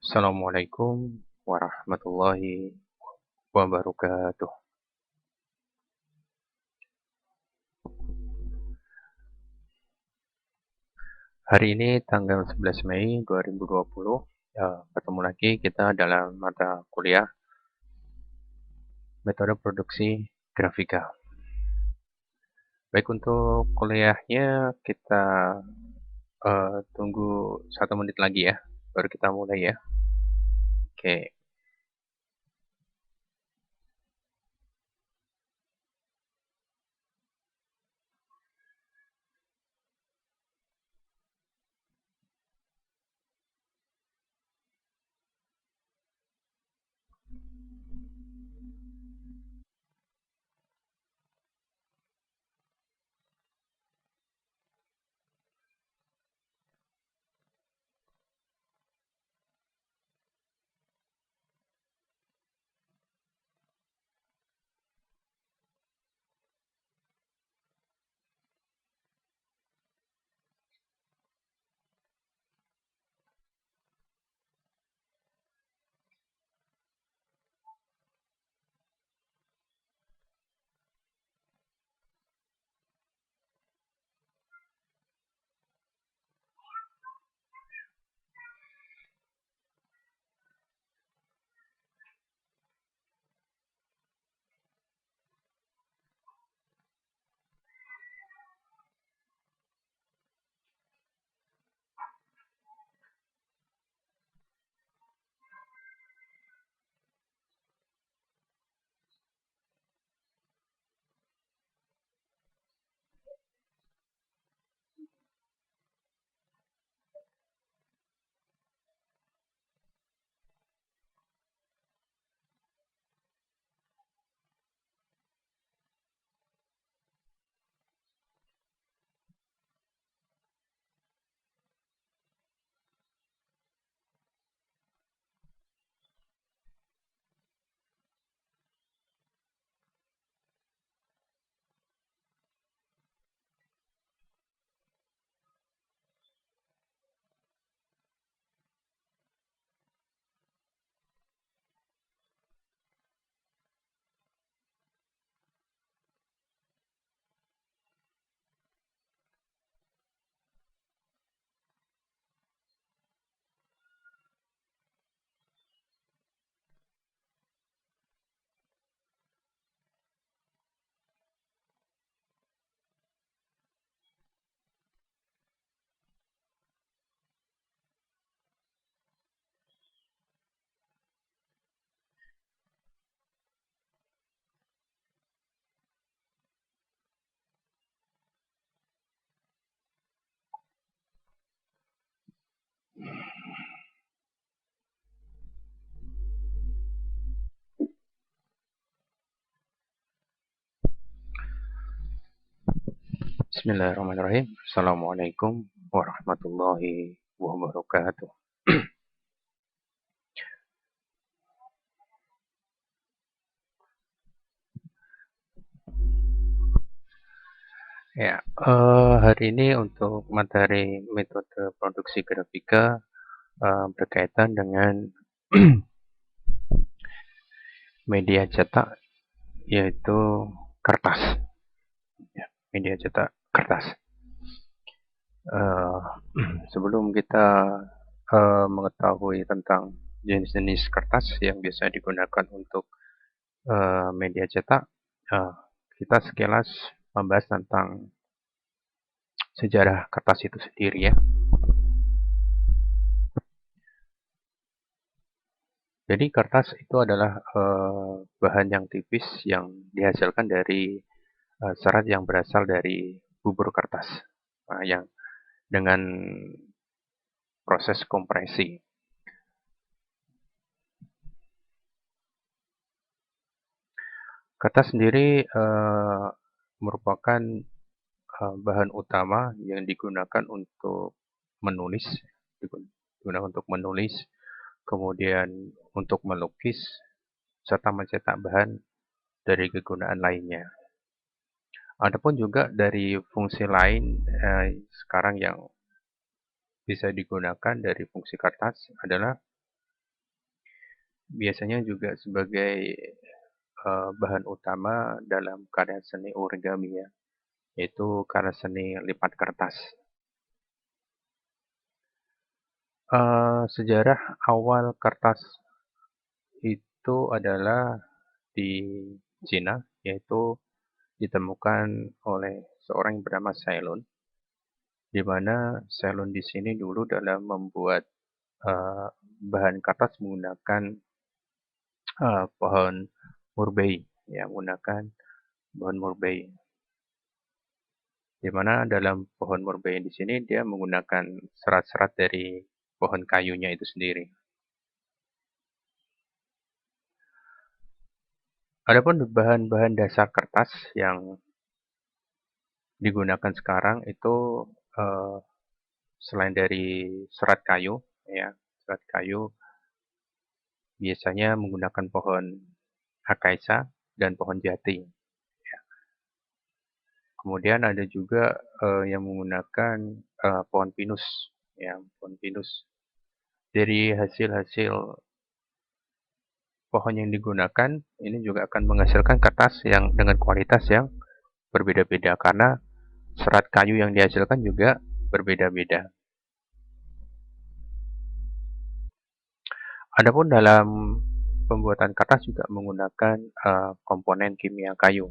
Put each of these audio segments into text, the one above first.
Assalamualaikum warahmatullahi wabarakatuh. Hari ini tanggal 11 Mei 2020, ketemu lagi kita dalam mata kuliah metode produksi grafika. Baik, untuk kuliahnya kita tunggu 1 menit lagi ya, baru kita mulai ya. Oke. Bismillahirrahmanirrahim. Assalamualaikum warahmatullahi wabarakatuh. Ya, hari ini untuk materi metode produksi grafika berkaitan dengan media cetak, yaitu kertas. Ya, media cetak kertas. Eh, Sebelum kita mengetahui tentang jenis-jenis kertas yang biasa digunakan untuk media cetak, eh, kita sekilas membahas tentang sejarah kertas itu sendiri ya. Jadi kertas itu adalah bahan yang tipis yang dihasilkan dari serat yang berasal dari bubur kertas, yang dengan proses kompresi. Kertas sendiri merupakan bahan utama yang digunakan untuk menulis, kemudian untuk melukis, serta mencetak bahan dari kegunaan lainnya. Adapun juga dari fungsi lain sekarang yang bisa digunakan dari fungsi kertas adalah biasanya juga sebagai bahan utama dalam karya seni origami ya, yaitu karya seni lipat kertas. Sejarah awal kertas itu adalah di Cina, yaitu ditemukan oleh seorang yang bernama Ceylon, di mana Ceylon di sini dulu dalam membuat uh, bahan kertas menggunakan pohon murbei, ya menggunakan pohon murbei. Di mana dalam pohon murbei di sini dia menggunakan serat-serat dari pohon kayunya itu sendiri. Adapun bahan-bahan dasar kertas yang digunakan sekarang itu uh, selain dari serat kayu, ya serat kayu biasanya menggunakan pohon akasia dan pohon jati. Kemudian ada juga yang menggunakan pohon pinus, ya pohon pinus. Dari hasil-hasil pohon yang digunakan, ini juga akan menghasilkan kertas yang dengan kualitas yang berbeda-beda karena serat kayu yang dihasilkan juga berbeda-beda. Adapun dalam pembuatan kertas juga menggunakan komponen kimia kayu.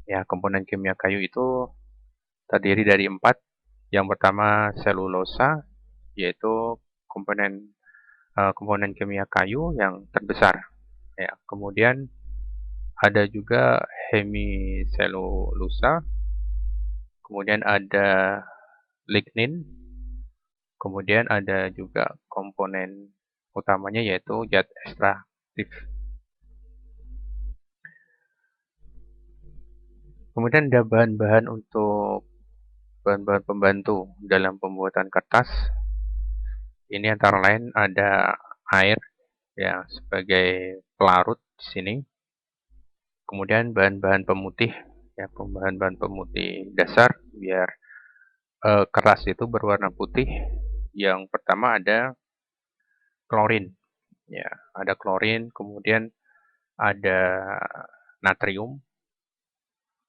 Ya, komponen kimia kayu itu terdiri dari 4. Yang pertama selulosa, yaitu komponen komponen kimia kayu yang terbesar. Ya, kemudian ada juga hemiselulosa, kemudian ada lignin, kemudian ada juga komponen utamanya yaitu zat ekstraktif. Kemudian ada bahan-bahan untuk bahan-bahan pembantu dalam pembuatan kertas. Ini antara lain ada air ya sebagai pelarut di sini. Kemudian bahan-bahan pemutih ya bahan-bahan pemutih dasar biar kertas itu berwarna putih. Yang pertama ada klorin ya, ada klorin, kemudian ada natrium,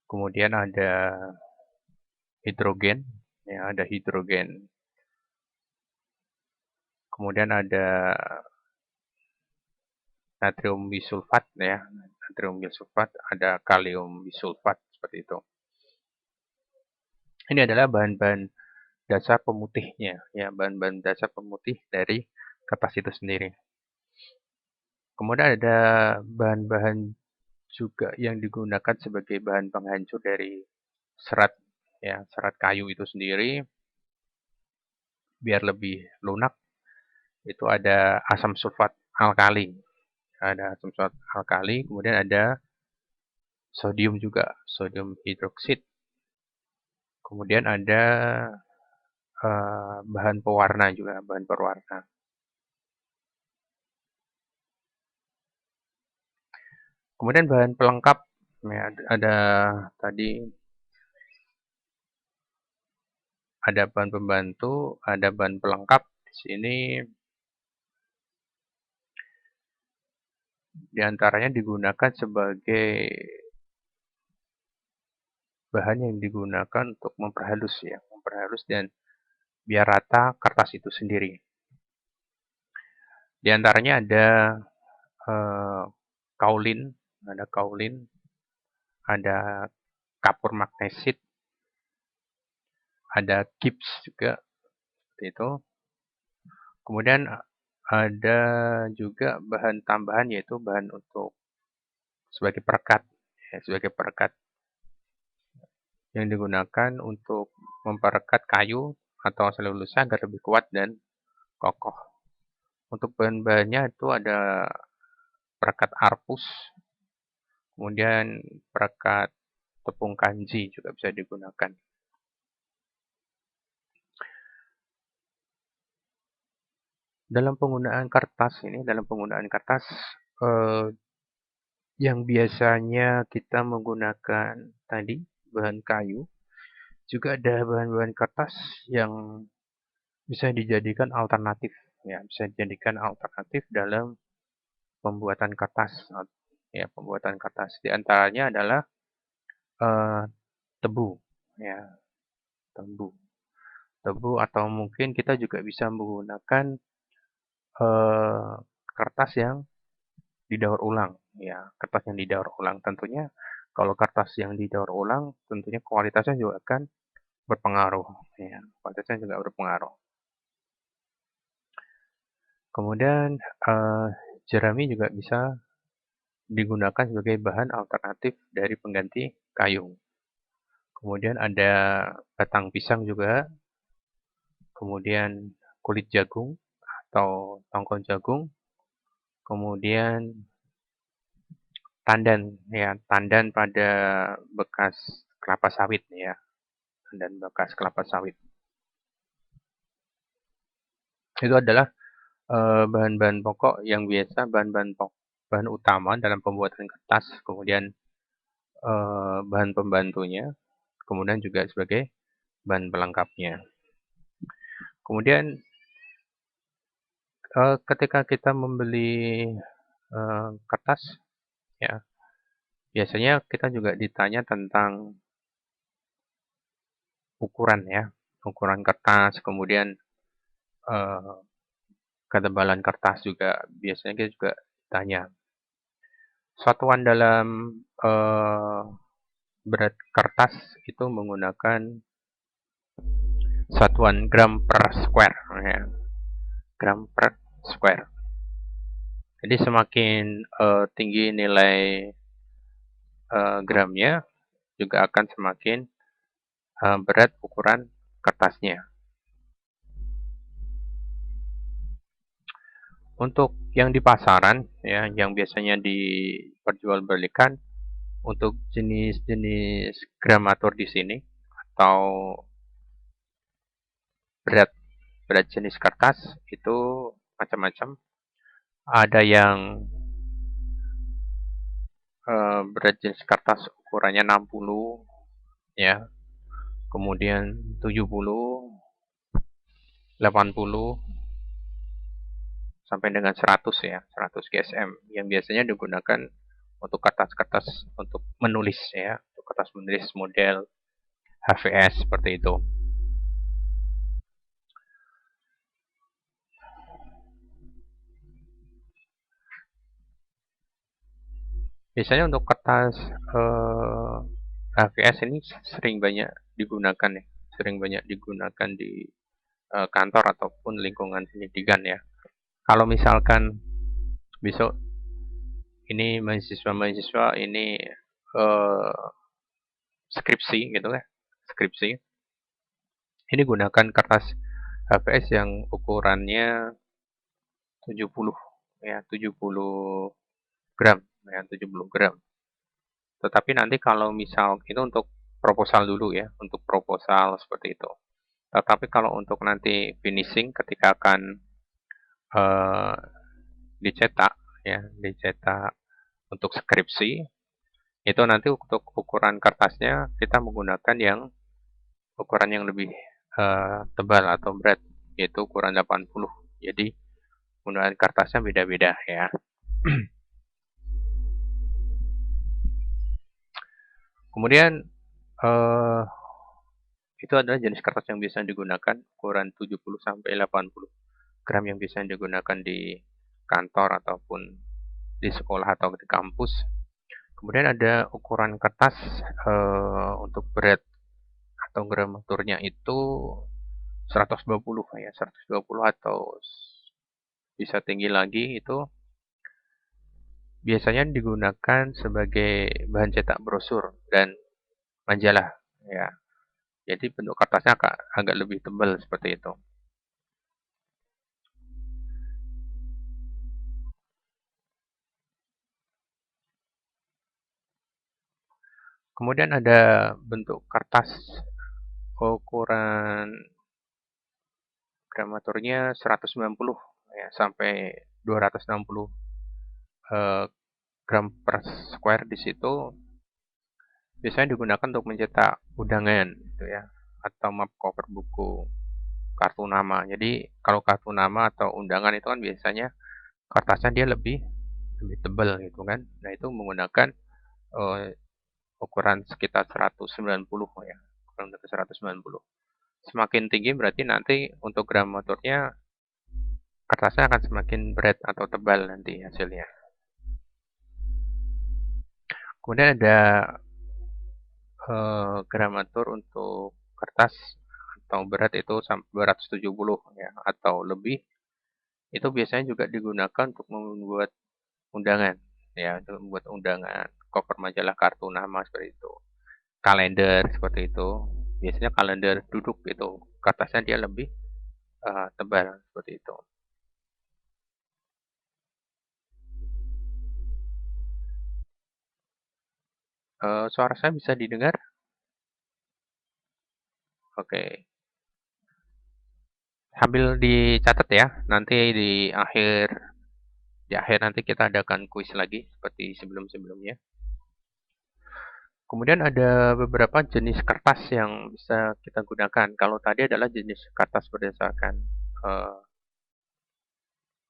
kemudian ada hidrogen ya, ada hidrogen. Kemudian ada natrium bisulfat ya, natrium bisulfat, ada kalium bisulfat seperti itu. Ini adalah bahan-bahan dasar pemutihnya ya, bahan-bahan dasar pemutih dari kertas itu sendiri. Kemudian ada bahan-bahan juga yang digunakan sebagai bahan penghancur dari serat ya, serat kayu itu sendiri biar lebih lunak. Itu ada asam sulfat alkali. Ada asam sulfat alkali, kemudian ada sodium juga, sodium hidroksid. Kemudian ada bahan pewarna juga, bahan pewarna. Kemudian bahan pelengkap, ya, ada tadi ada bahan pembantu, ada bahan pelengkap. Di sini diantaranya digunakan sebagai bahan yang digunakan untuk memperhalus ya, memperhalus dan biar rata kertas itu sendiri. Di antaranya ada eh, kaulin, ada kapur magnesit, ada gips juga seperti itu. Kemudian ada juga bahan tambahan yaitu bahan untuk sebagai perekat, ya, sebagai perekat yang digunakan untuk memperekat kayu atau selulosa agar lebih kuat dan kokoh. Untuk bahan-bahannya itu ada perekat arpus, kemudian perekat tepung kanji juga bisa digunakan. Dalam penggunaan kertas eh, yang biasanya kita menggunakan tadi bahan kayu, juga ada bahan-bahan kertas yang bisa dijadikan alternatif, ya bisa dijadikan alternatif dalam pembuatan kertas, ya pembuatan kertas. Di antaranya adalah eh, tebu, ya tebu, tebu atau mungkin kita juga bisa menggunakan eh, kertas yang didaur ulang, ya kertas yang didaur ulang. Tentunya kalau kertas yang didaur ulang, tentunya kualitasnya juga akan berpengaruh, ya kualitasnya juga berpengaruh. Kemudian jerami juga bisa digunakan sebagai bahan alternatif dari pengganti kayu. Kemudian ada batang pisang juga, kemudian kulit jagung atau tongkol jagung, kemudian tandan, ya tandan pada bekas kelapa sawit, ya tandan bekas kelapa sawit. Itu adalah bahan-bahan pokok yang biasa, bahan utama dalam pembuatan kertas, kemudian bahan pembantunya, kemudian juga sebagai bahan pelengkapnya. Kemudian ketika kita membeli kertas, ya biasanya kita juga ditanya tentang ukuran, ya ukuran kertas, kemudian eh, ketebalan kertas juga biasanya kita juga tanya. Satuan dalam berat kertas itu menggunakan satuan gram per square, ya gram per square. Jadi semakin tinggi nilai gramnya, juga akan semakin berat ukuran kertasnya. Untuk yang di pasaran, ya yang biasanya diperjualbelikan untuk jenis-jenis gramatur di sini atau berat berat jenis kertas itu macam-macam. Ada yang berat jenis kertas ukurannya 60, ya. Kemudian 70, 80 sampai dengan 100, ya, 100 GSM yang biasanya digunakan untuk kertas-kertas untuk menulis, ya, untuk kertas menulis model HVS seperti itu. Biasanya untuk kertas HVS ini sering banyak digunakan, ya, sering banyak digunakan di kantor ataupun lingkungan pendidikan, ya. Kalau misalkan besok ini mahasiswa-mahasiswa ini skripsi gitu ya, skripsi. Ini gunakan kertas HVS yang ukurannya 70, ya 70 gram, ya 70 gram. Tetapi nanti kalau misal itu untuk proposal dulu, ya, untuk proposal seperti itu. Tetapi kalau untuk nanti finishing ketika akan eh, dicetak, ya dicetak untuk skripsi, itu nanti untuk ukuran kertasnya kita menggunakan yang ukuran yang lebih tebal atau berat, yaitu ukuran 80. Jadi penggunaan kertasnya beda-beda, ya. Kemudian itu adalah jenis kertas yang biasa digunakan, ukuran 70 sampai 80 gram yang biasa digunakan di kantor ataupun di sekolah atau di kampus. Kemudian ada ukuran kertas untuk berat atau gramaturnya itu 120, ya 120 atau bisa tinggi lagi. Itu biasanya digunakan sebagai bahan cetak brosur dan majalah, ya. Jadi bentuk kertasnya agak lebih tebal seperti itu. Kemudian ada bentuk kertas ukuran gramaturnya 190, ya, sampai 260 gram per square. Di situ biasanya digunakan untuk mencetak undangan, gitu ya, atau map cover buku, kartu nama. Jadi kalau kartu nama atau undangan itu kan biasanya kertasnya dia lebih lebih tebal gitu kan. Nah, itu menggunakan ukuran sekitar 190 ya, kurang lebih 190. Semakin tinggi berarti nanti untuk gramaturnya kertasnya akan semakin berat atau tebal nanti hasilnya. Kemudian ada gramatur untuk kertas atau berat itu sampai 270 ya atau lebih. Itu biasanya juga digunakan untuk membuat undangan ya, untuk membuat undangan, cover majalah kartu nama seperti itu. Kalender seperti itu. Biasanya kalender duduk itu kertasnya dia lebih tebal seperti itu. Suara saya bisa didengar? Oke. Sambil dicatat ya. Nanti di akhir nanti kita adakan kuis lagi seperti sebelum-sebelumnya. Kemudian ada beberapa jenis kertas yang bisa kita gunakan. Kalau tadi adalah jenis kertas berdasarkan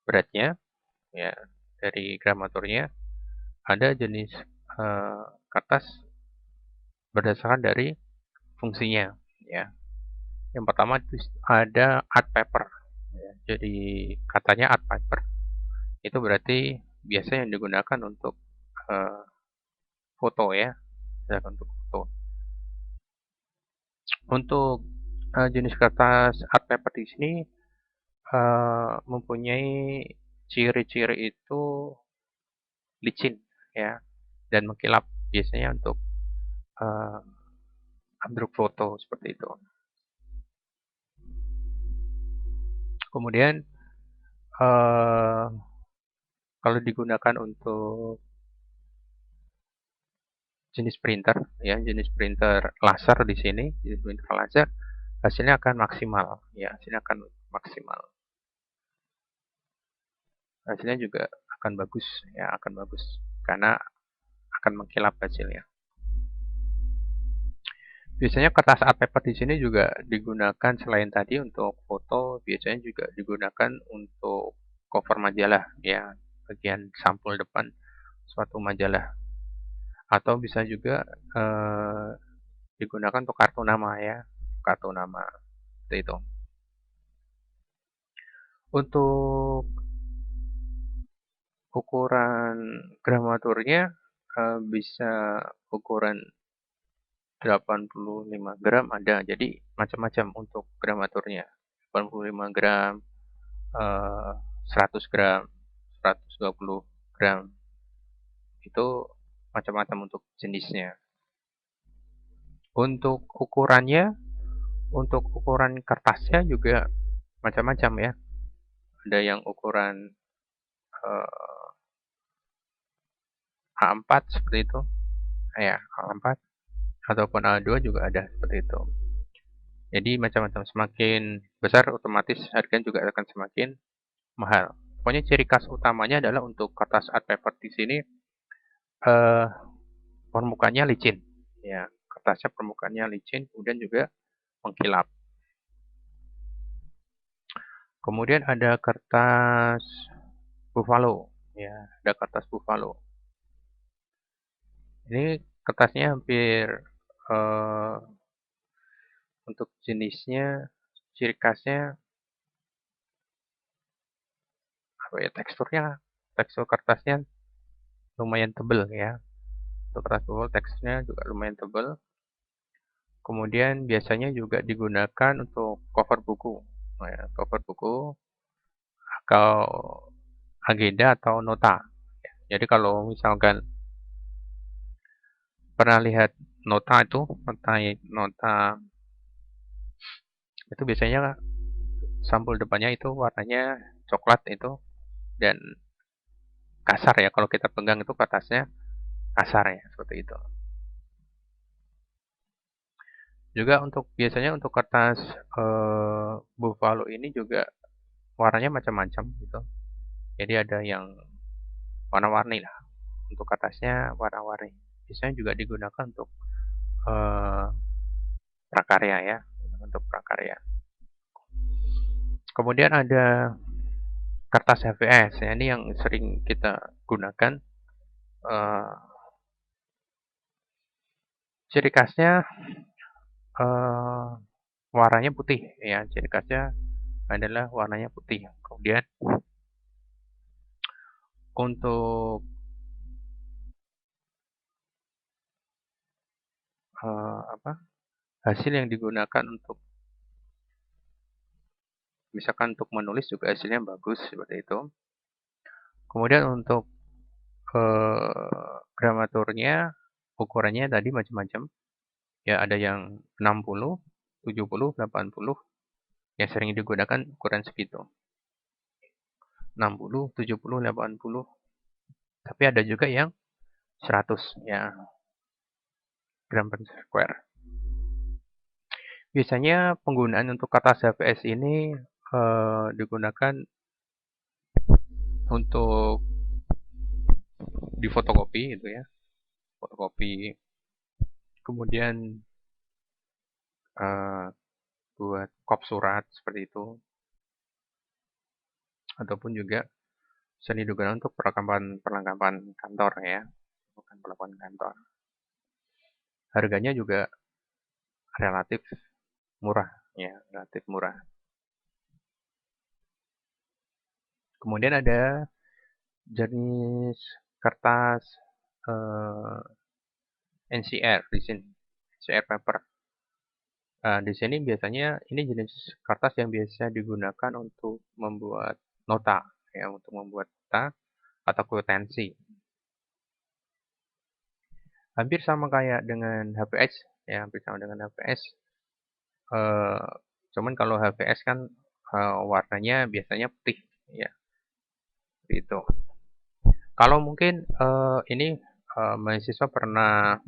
beratnya, ya dari gramaturnya. Ada jenis kertas berdasarkan dari fungsinya, ya. Yang pertama itu ada art paper. Ya. Jadi katanya art paper itu berarti biasa yang digunakan untuk foto ya, untuk foto. Untuk jenis kertas art paper di sini mempunyai ciri-ciri itu licin ya dan mengkilap biasanya untuk ambruk foto seperti itu. Kemudian kalau digunakan untuk jenis printer ya, jenis printer laser di sini, jenis printer laser hasilnya akan maksimal ya, hasilnya akan maksimal. Hasilnya juga akan bagus ya, akan bagus karena akan mengkilap hasilnya. Biasanya kertas art paper di sini juga digunakan selain tadi untuk foto, biasanya juga digunakan untuk cover majalah ya, bagian sampul depan suatu majalah. Atau bisa juga digunakan untuk kartu nama ya, kartu nama seperti itu. Untuk ukuran gramaturnya bisa ukuran 85 gram ada, jadi macam-macam untuk gramaturnya. 85 gram, 100 gram, 120 gram, itu macam-macam untuk jenisnya. Untuk ukuran kertasnya juga macam-macam ya. Ada yang ukuran A4 seperti itu, ya A4 ataupun A2 juga ada seperti itu. Jadi macam-macam, semakin besar otomatis harganya juga akan semakin mahal. Pokoknya ciri khas utamanya adalah untuk kertas art paper di sini permukaannya licin, ya kertasnya permukaannya licin, kemudian juga mengkilap. Kemudian ada kertas buffalo, ya ada kertas buffalo. Ini kertasnya hampir untuk jenisnya, ciri khasnya apa ya, tekstur kertasnya lumayan tebal ya. Untuk kertas buffalo teksturnya juga lumayan tebal. Kemudian biasanya juga digunakan untuk cover buku, ya, cover buku atau agenda atau nota. Jadi kalau misalkan pernah lihat nota itu, nota itu biasanya sampul depannya itu warnanya coklat itu dan kasar ya, kalau kita pegang itu kertasnya kasar ya, seperti itu. Juga biasanya untuk kertas buffalo ini juga warnanya macam-macam gitu. Jadi ada yang warna-warni lah. Untuk kertasnya warna-warni. Biasanya juga digunakan untuk prakarya ya, untuk prakarya. Kemudian ada kertas HVS ya, ini yang sering kita gunakan. Eh, Ciri khasnya eh, warnanya putih ya, ciri khasnya adalah warnanya putih. Kemudian untuk apa, hasil yang digunakan untuk misalkan untuk menulis juga hasilnya bagus seperti itu. Kemudian untuk gramaturnya, ukurannya tadi macam-macam. Ya ada yang 60, 70, 80. Yang sering digunakan ukuran segitu. 60, 70, 80. Tapi ada juga yang 100 ya, gram per square. Biasanya penggunaan untuk kertas HVS ini digunakan untuk difotokopi gitu ya. Fotokopi, kemudian eh, buat kop surat seperti itu, ataupun juga seni digunakan untuk perlengkapan kantor ya, bukan perlengkapan kantor. Harganya juga relatif murah ya, relatif murah. Kemudian ada jenis kertas NCR di sini, NCR paper. Di sini biasanya ini jenis kertas yang biasa digunakan untuk membuat nota ya, untuk membuat nota atau kwitansi. Hampir sama kayak dengan HVS ya, hampir sama dengan HVS. Eh, Cuman kalau HVS kan warnanya biasanya putih ya, itu. Kalau mungkin ini mahasiswa pernah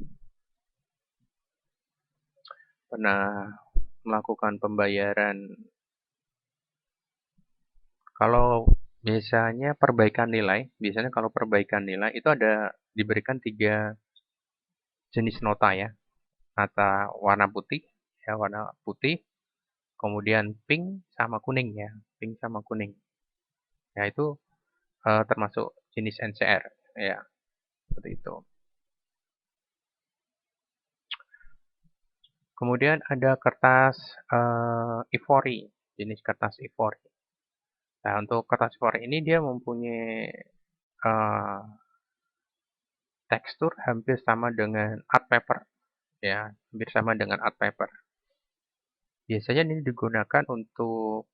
pernah melakukan pembayaran. Kalau biasanya biasanya kalau perbaikan nilai itu ada diberikan 3 jenis nota ya. Nota warna putih ya, warna putih, kemudian pink sama kuning ya, pink sama kuning. Ya itu termasuk jenis NCR ya, seperti itu. Kemudian ada kertas ivory, jenis kertas ivory. Nah, untuk kertas ivory ini dia mempunyai eh, tekstur hampir sama dengan art paper ya, hampir sama dengan art paper. Biasanya ini digunakan untuk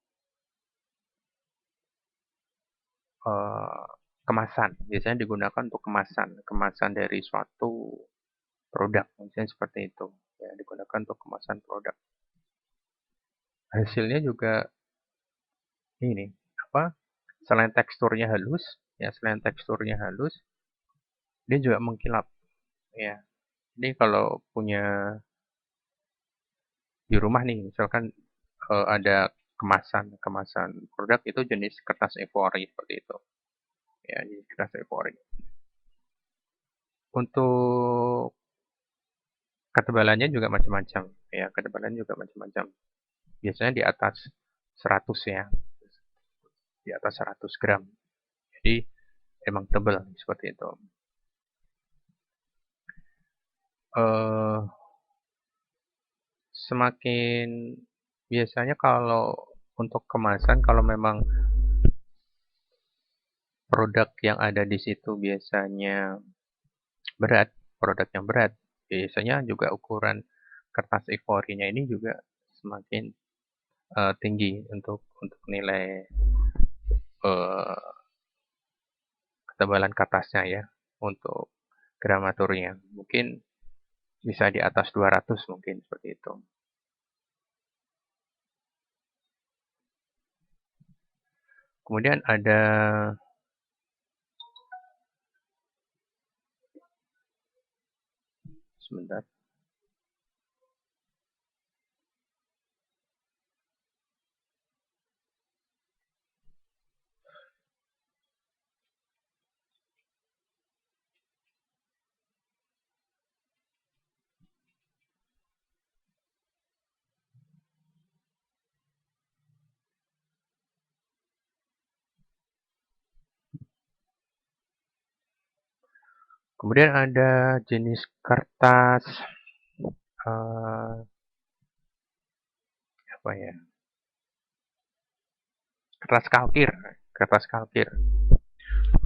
eh, kemasan. Biasanya digunakan untuk kemasan, kemasan dari suatu produk, misalnya seperti itu. Ya, digunakan untuk kemasan produk. Hasilnya juga ini apa? Selain teksturnya halus, dia juga mengkilap. Ya, ini kalau punya di rumah nih, misalkan ada kemasan produk itu jenis kertas ivory seperti itu. Ya, jenis kertas ivory. Untuk ketebalannya juga macam-macam. Ya, ketebalannya juga macam-macam. Biasanya di atas 100 ya, di atas 100 gram. Jadi emang tebal seperti itu. Eh, Semakin biasanya kalau untuk kemasan, kalau memang produk yang ada di situ biasanya berat, produk yang berat, biasanya juga ukuran kertas ivory-nya ini juga semakin tinggi untuk nilai uh, ketebalan kertasnya ya, untuk gramaturnya. Mungkin bisa di atas 200 mungkin seperti itu. Kemudian ada sebentar. Kemudian ada jenis kertas eh, apa ya? Kertas kalkir, kertas kalkir.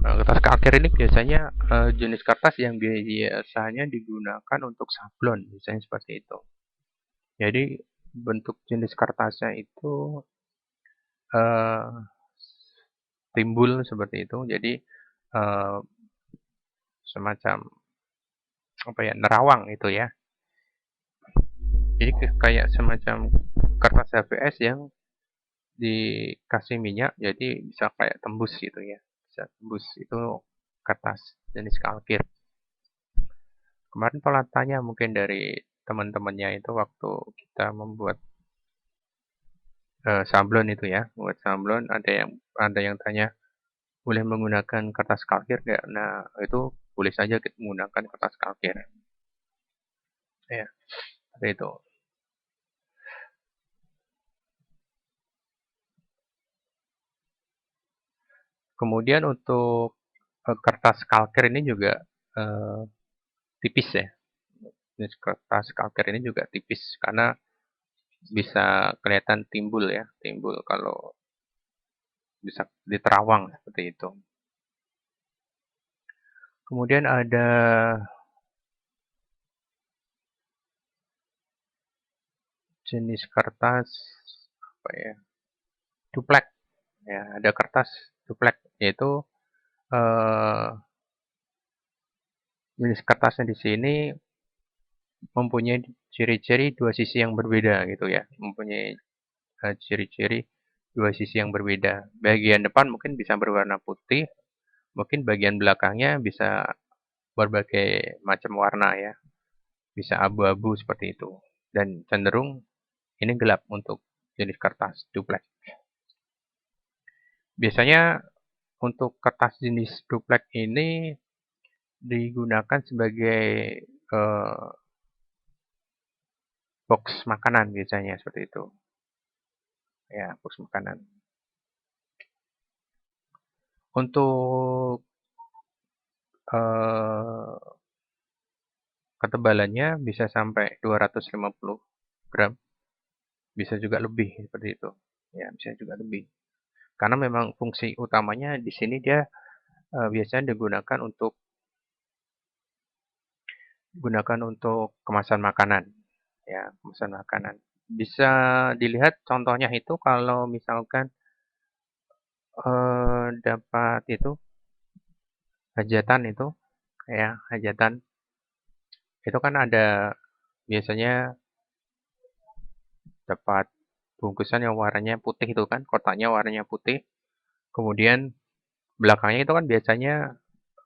Kertas kalkir ini biasanya jenis kertas yang biasanya digunakan untuk sablon, misalnya seperti itu. Jadi bentuk jenis kertasnya itu eh, timbul seperti itu. Jadi eh, semacam apa ya, nerawang itu ya. Jadi kayak semacam kertas HVS yang dikasih minyak, jadi bisa kayak tembus gitu ya. Bisa tembus itu kertas jenis kalkir. Kemarin pola tanya mungkin dari teman-temannya itu waktu kita membuat sablon itu ya, buat sablon ada yang tanya boleh menggunakan kertas kalkir nggak? Nah itu boleh saja kita menggunakan kertas kalkir. Ya, seperti itu. Kemudian untuk kertas kalkir ini juga eh, tipis ya. Jenis kertas kalkir ini juga tipis karena bisa kelihatan timbul ya, timbul kalau bisa diterawang seperti itu. Kemudian ada jenis kertas apa ya? Duplek ya, ada kertas duplek yaitu eh, jenis kertasnya di sini mempunyai ciri-ciri dua sisi yang berbeda gitu ya, mempunyai ciri-ciri dua sisi yang berbeda. Bagian depan mungkin bisa berwarna putih, mungkin bagian belakangnya bisa berbagai macam warna ya, bisa abu-abu seperti itu. Dan cenderung ini gelap untuk jenis kertas duplek. Biasanya untuk kertas jenis duplek ini digunakan sebagai eh, box makanan biasanya seperti itu. Ya, box makanan. Untuk eh, ketebalannya bisa sampai 250 gram, bisa juga lebih seperti itu. Ya, bisa juga lebih. Karena memang fungsi utamanya di sini dia biasanya digunakan untuk kemasan makanan, ya, kemasan makanan. Bisa dilihat contohnya itu kalau misalkan dapat itu hajatan itu, ya, hajatan itu kan ada biasanya dapat bungkusan yang warnanya putih itu kan, kotaknya warnanya putih. Kemudian belakangnya itu kan biasanya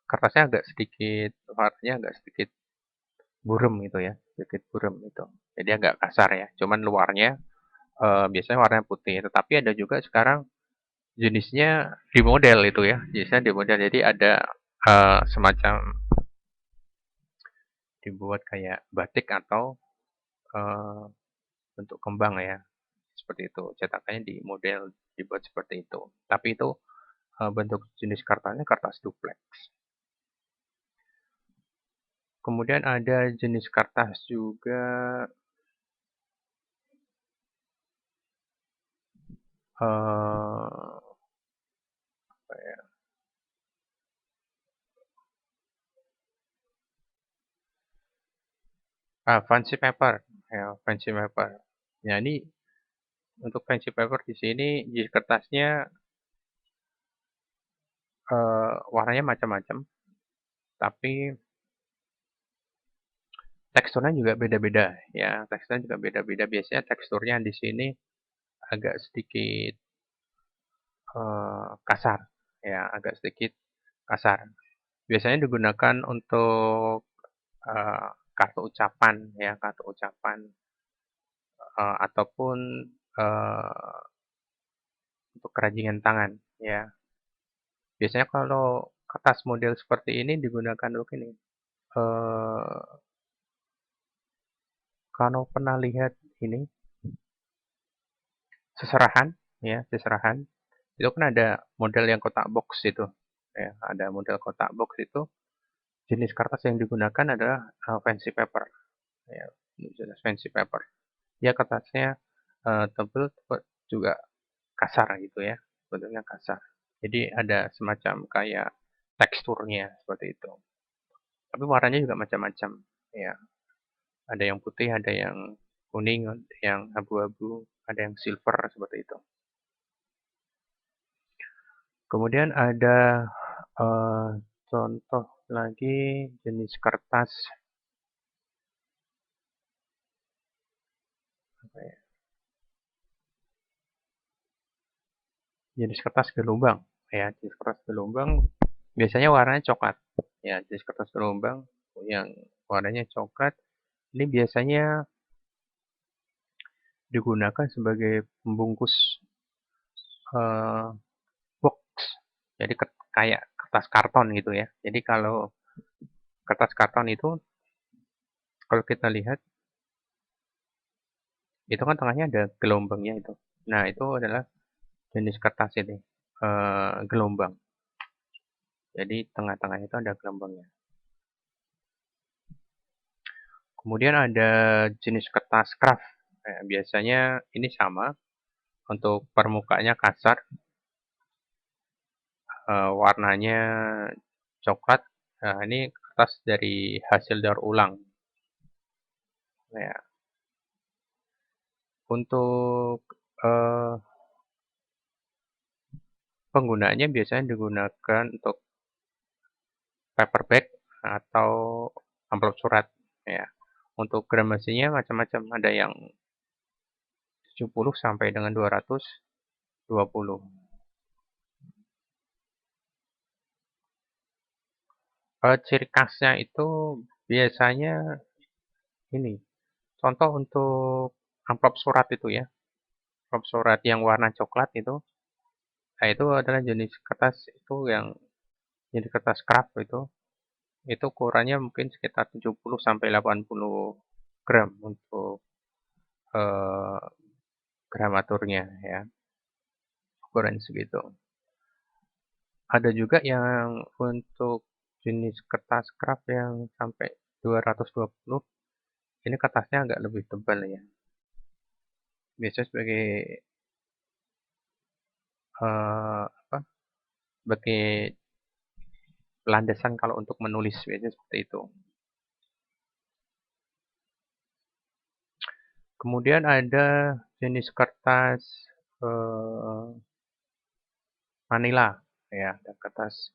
kertasnya agak sedikit warnanya agak sedikit burem gitu ya, sedikit burem itu. Jadi agak kasar ya. Cuman luarnya biasanya warnanya putih. Tetapi ada juga sekarang jenisnya di model itu ya. Jenisnya di model. Jadi ada semacam dibuat kayak batik atau eh, bentuk kembang ya. Seperti itu. Cetakannya di model dibuat seperti itu. Tapi itu bentuk jenis kertasnya kertas duplex. Kemudian ada jenis kertas juga apa ya, fancy paper, ya, fancy paper. Ya, ini untuk fancy paper di sini jenis kertasnya warnanya macam-macam, tapi teksturnya juga beda-beda ya, teksturnya juga beda-beda. Biasanya teksturnya di sini agak sedikit kasar, ya, agak sedikit kasar. Biasanya digunakan untuk eh, kartu ucapan, ya, kartu ucapan ataupun eh, untuk kerajinan tangan, ya. Biasanya kalau kertas model seperti ini digunakan untuk ini. Eh, kalau pernah lihat ini seserahan, ya, seserahan itu kan ada model yang kotak box itu, ya, ada model kotak box itu jenis kertas yang digunakan adalah fancy paper, ya, jenis fancy paper. Ya kertasnya tebal, juga kasar gitu ya, bentuknya kasar. Jadi ada semacam kayak teksturnya seperti itu. Tapi warnanya juga macam-macam, ya. Ada yang putih, ada yang kuning, ada yang abu-abu, ada yang silver seperti itu. Kemudian ada contoh lagi jenis kertas apa ya? Jenis kertas gelombang, ya. Jenis kertas gelombang biasanya warnanya coklat, ya. Jenis kertas gelombang yang warnanya coklat ini biasanya digunakan sebagai pembungkus eh, box. Jadi kayak kertas karton gitu ya. Jadi kalau kertas karton itu kalau kita lihat itu kan tengahnya ada gelombangnya itu. Nah, itu adalah jenis kertas ini, gelombang. Jadi tengah-tengah itu ada gelombangnya. Kemudian ada jenis kertas craft. Nah, biasanya ini sama untuk permukaannya kasar, warnanya coklat. Nah, ini kertas dari hasil daur ulang. Nah, untuk eh, penggunaannya biasanya digunakan untuk paper bag atau amplop surat, ya. Untuk gramasinya macam-macam, ada yang 70 sampai dengan 220. Ciri khasnya itu biasanya ini, contoh untuk amplop surat itu ya, amplop surat yang warna coklat itu, nah itu adalah jenis kertas itu yang jenis kertas craft itu ukurannya mungkin sekitar 70 sampai 80 gram untuk eh, gramaturnya ya, ukuran segitu. Ada juga yang untuk jenis kertas craft yang sampai 220, ini kertasnya agak lebih tebal ya. Biasanya sebagai apa? Sebagai landasan kalau untuk menulis biasanya seperti itu. Kemudian ada jenis kertas eh, Manila, ya, ada kertas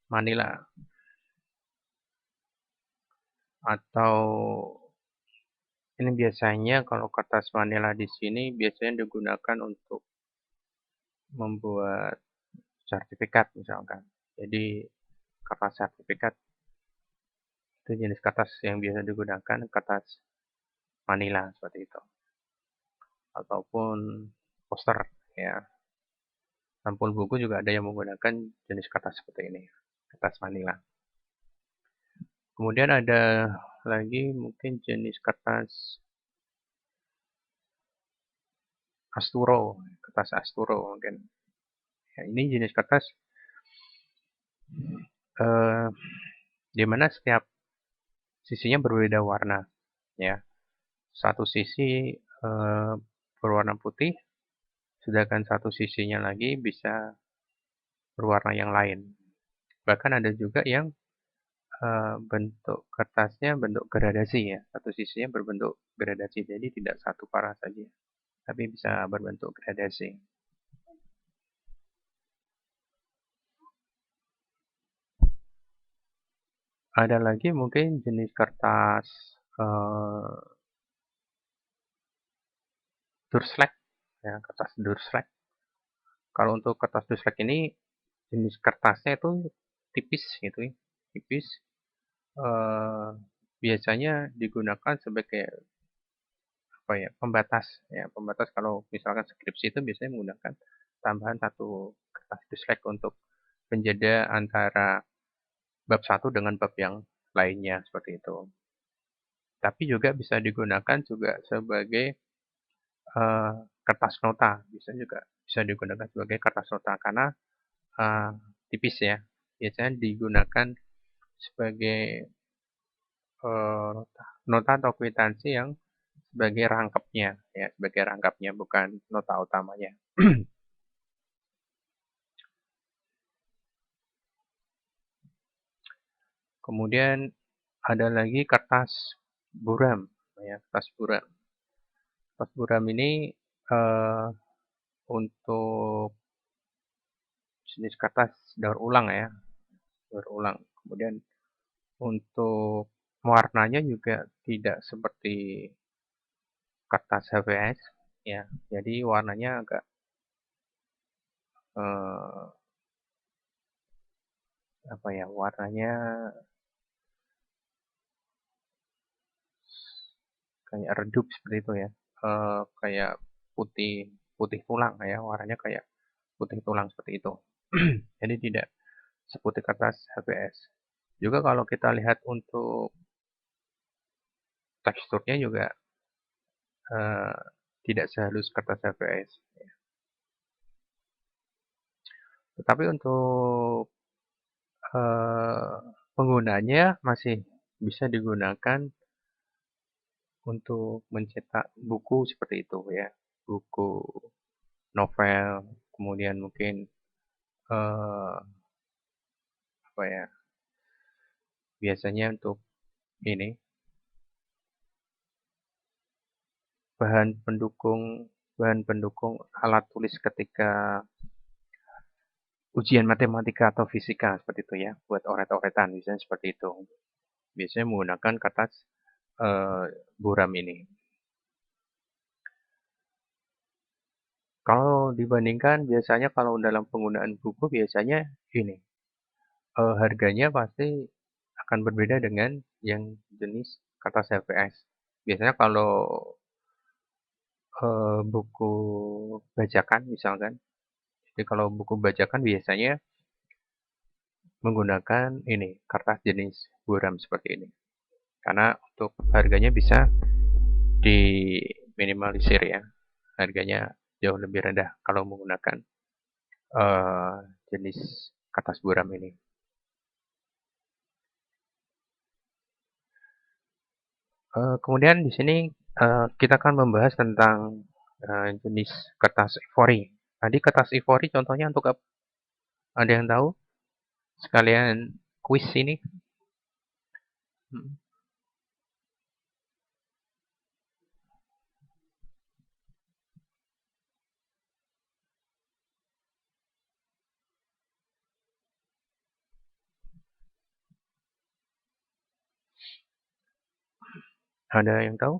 Manila atau ini biasanya kalau kertas Manila di sini biasanya digunakan untuk membuat sertifikat misalkan. Jadi kertas sertifikat itu jenis kertas yang biasa digunakan, kertas Manila seperti itu. Ataupun poster, ya. Sampul buku juga ada yang menggunakan jenis kertas seperti ini, kertas Manila. Kemudian ada lagi mungkin jenis kertas Asturo, kertas Asturo mungkin. Ya, ini jenis kertas eh, di mana setiap sisinya berbeda warna, ya. Satu sisi berwarna putih, sedangkan satu sisinya lagi bisa berwarna yang lain. Bahkan ada juga yang bentuk kertasnya bentuk gradasi ya, satu sisinya berbentuk gradasi, jadi tidak satu parah saja, tapi bisa berbentuk gradasi. Ada lagi mungkin jenis kertas Durslak, ya, kertas Durslak. Kalau untuk kertas Durslak ini jenis kertasnya itu tipis gitu ya, tipis. Eh, Biasanya digunakan sebagai apa ya, pembatas ya, pembatas kalau misalkan skripsi itu biasanya menggunakan tambahan satu kertas Durslak untuk penjeda antara bab satu dengan bab yang lainnya seperti itu. Tapi juga bisa digunakan juga sebagai eh, kertas nota, bisa juga bisa digunakan sebagai kertas nota karena eh, tipis ya. Biasanya digunakan sebagai nota atau kwitansi yang sebagai rangkapnya, ya, sebagai rangkapnya, bukan nota utamanya. Kemudian ada lagi kertas buram, ya, kertas buram. Kertas buram ini untuk jenis kertas daur ulang, ya, daur ulang. Kemudian untuk warnanya juga tidak seperti kertas HVS, ya, jadi warnanya agak apa ya, warnanya kayak redup seperti itu, ya, kayak putih putih tulang, ya, warnanya kayak putih tulang seperti itu. Jadi tidak seputih kertas HVS. Juga kalau kita lihat untuk teksturnya juga eh, tidak sehalus kertas HVS. Tetapi untuk penggunanya masih bisa digunakan untuk mencetak buku seperti itu, ya, buku novel, kemudian mungkin apa ya, biasanya untuk ini bahan pendukung alat tulis ketika ujian matematika atau fisika seperti itu, ya, buat oret-oretan misalnya seperti itu. Biasanya menggunakan kertas buram ini. Kalau dibandingkan biasanya kalau dalam penggunaan buku biasanya ini harganya pasti akan berbeda dengan yang jenis kertas HVS. Biasanya kalau buku bajakan misalkan, jadi kalau buku bajakan biasanya menggunakan ini kertas jenis buram seperti ini. Karena untuk harganya bisa diminimalisir, ya. Harganya jauh lebih rendah kalau menggunakan jenis kertas buram ini. Kemudian di sini kita akan membahas tentang jenis kertas ivory. Tadi kertas ivory contohnya untuk apa? Ada yang tahu? Sekalian kuis ini. Ada yang tahu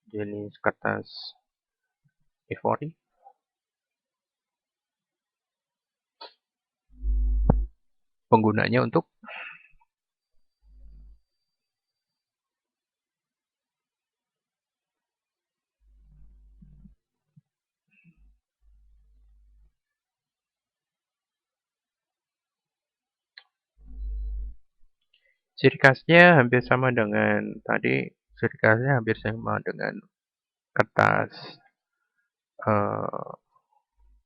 jenis kertas ivory? Penggunanya untuk ciri khasnya hampir sama dengan tadi, ciri khasnya hampir sama dengan kertas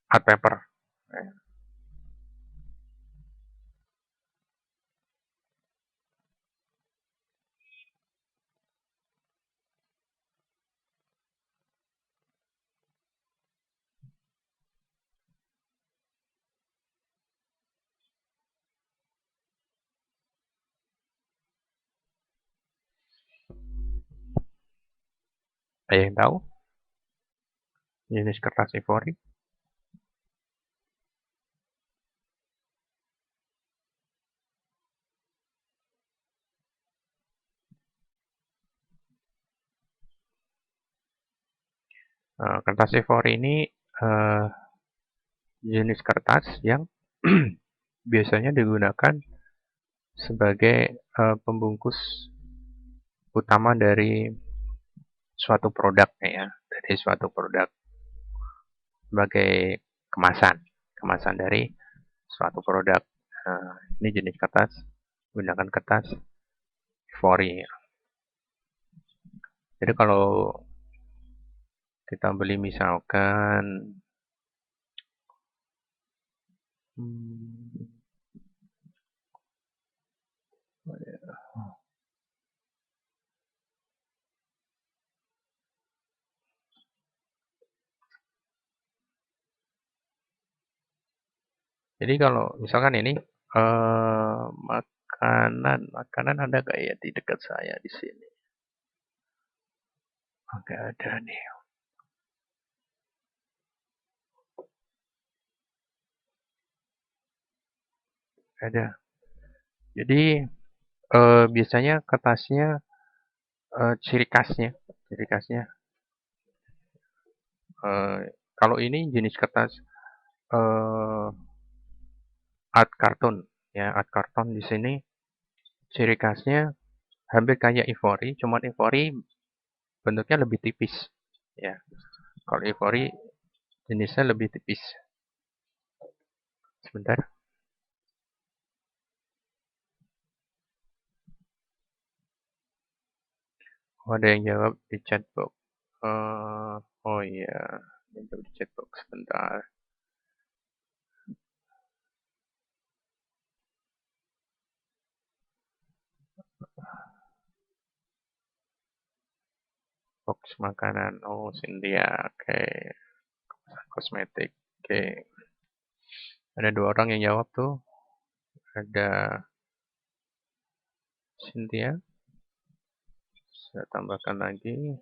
art paper. Ada yang tahu jenis kertas ivory? Kertas ivory ini jenis kertas yang biasanya digunakan sebagai pembungkus utama dari suatu produk, ya, dari suatu produk sebagai kemasan dari suatu produk. Ini jenis kertas, gunakan kertas ivory. Jadi kalau kita beli misalkan Jadi kalau misalkan ini makanan ada nggak ya di dekat saya di sini? Oke, ada nih. Ada. Jadi biasanya kertasnya ciri khasnya eh, kalau ini jenis kertas eh, art karton ya, art karton di sini ciri khasnya hampir kayak ivory, cuman ivory bentuknya lebih tipis ya. Kalau ivory jenisnya lebih tipis. Sebentar. Oh, ada yang jawab di chatbox. Oh iya, yang jawab di chatbox sebentar. Box makanan. Oh, Cynthia. Oke. Kosmetik. Oke. Ada 2 orang yang jawab tuh. Ada Cynthia. Saya tambahkan lagi.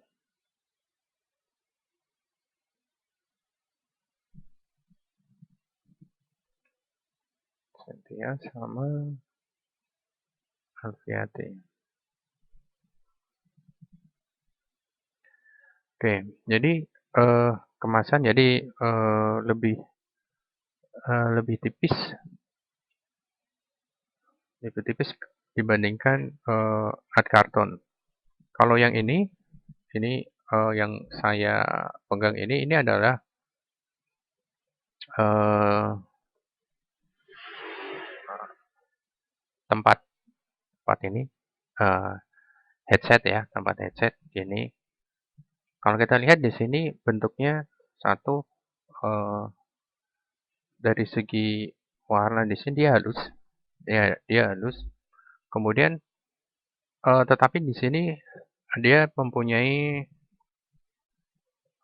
Cynthia sama Alfiati. Oke, jadi kemasan jadi lebih tipis, dibandingkan art karton. Kalau yang ini yang saya pegang ini adalah eh, tempat tempat ini eh, headset ya, tempat headset. Ini kalau kita lihat di sini bentuknya satu eh, dari segi warna di sini dia halus, dia halus. Kemudian tetapi di sini dia mempunyai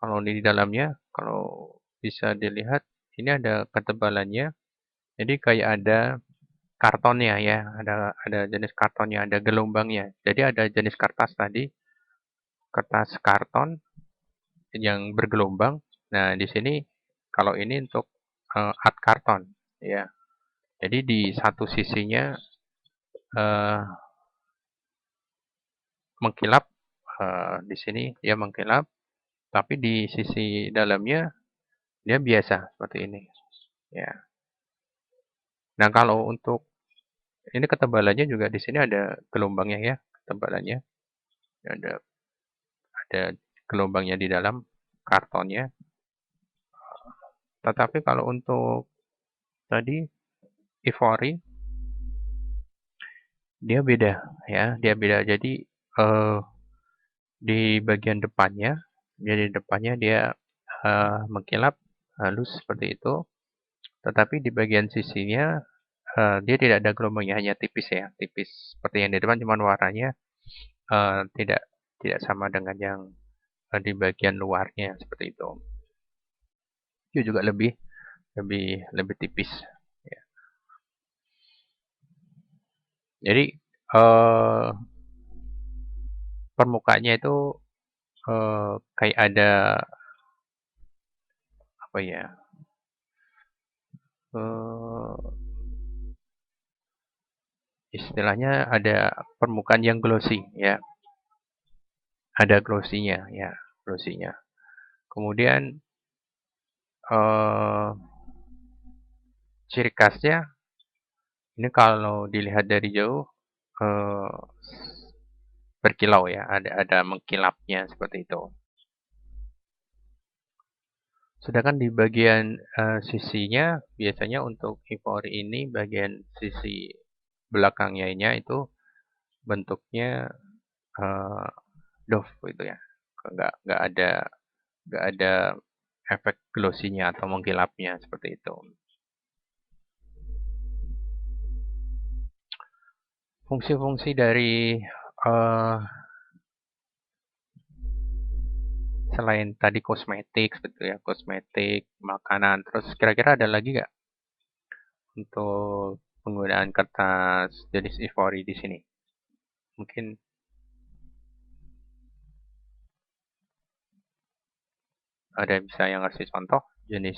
kalau di dalamnya kalau bisa dilihat ini ada ketebalannya. Jadi kayak ada kartonnya ya, ada jenis kartonnya, ada gelombangnya. Jadi ada jenis kertas tadi, kertas karton yang bergelombang. Nah, di sini kalau ini untuk art karton ya. Jadi di satu sisinya eh, mengkilap, di sini dia mengkilap, tapi di sisi dalamnya dia biasa seperti ini ya. Nah, kalau untuk ini ketebalannya juga di sini ada gelombangnya ya, ketebalannya ada ada gelombangnya di dalam kartonnya. Tetapi kalau untuk tadi ivory dia beda ya, dia beda. Jadi eh, di bagian depannya, jadi depannya dia mengkilap halus seperti itu. Tetapi di bagian sisinya dia tidak ada gelombangnya, hanya tipis ya, tipis seperti yang di depan, cuman warnanya tidak tidak sama dengan yang di bagian luarnya seperti itu. Itu juga lebih lebih lebih tipis. Ya. Jadi eh, permukaannya itu kayak ada apa ya? eh, Istilahnya ada permukaan yang glossy ya, ada glossy-nya ya, glossy-nya. Kemudian eh, ciri khasnya ini kalau dilihat dari jauh eh, berkilau ya, ada mengkilapnya seperti itu. Sedangkan di bagian sisinya biasanya untuk ivory ini bagian sisi belakangnya itu bentuknya eh, doff gitu ya, nggak ada efek glossinya atau mengkilapnya seperti itu. Fungsi-fungsi dari eh, selain tadi kosmetik seperti ya, kosmetik, makanan, terus kira-kira ada lagi nggak untuk penggunaan kertas jenis ivory di sini? Mungkin ada yang bisa yang ngasih contoh jenis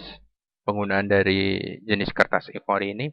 penggunaan dari jenis kertas ivory ini?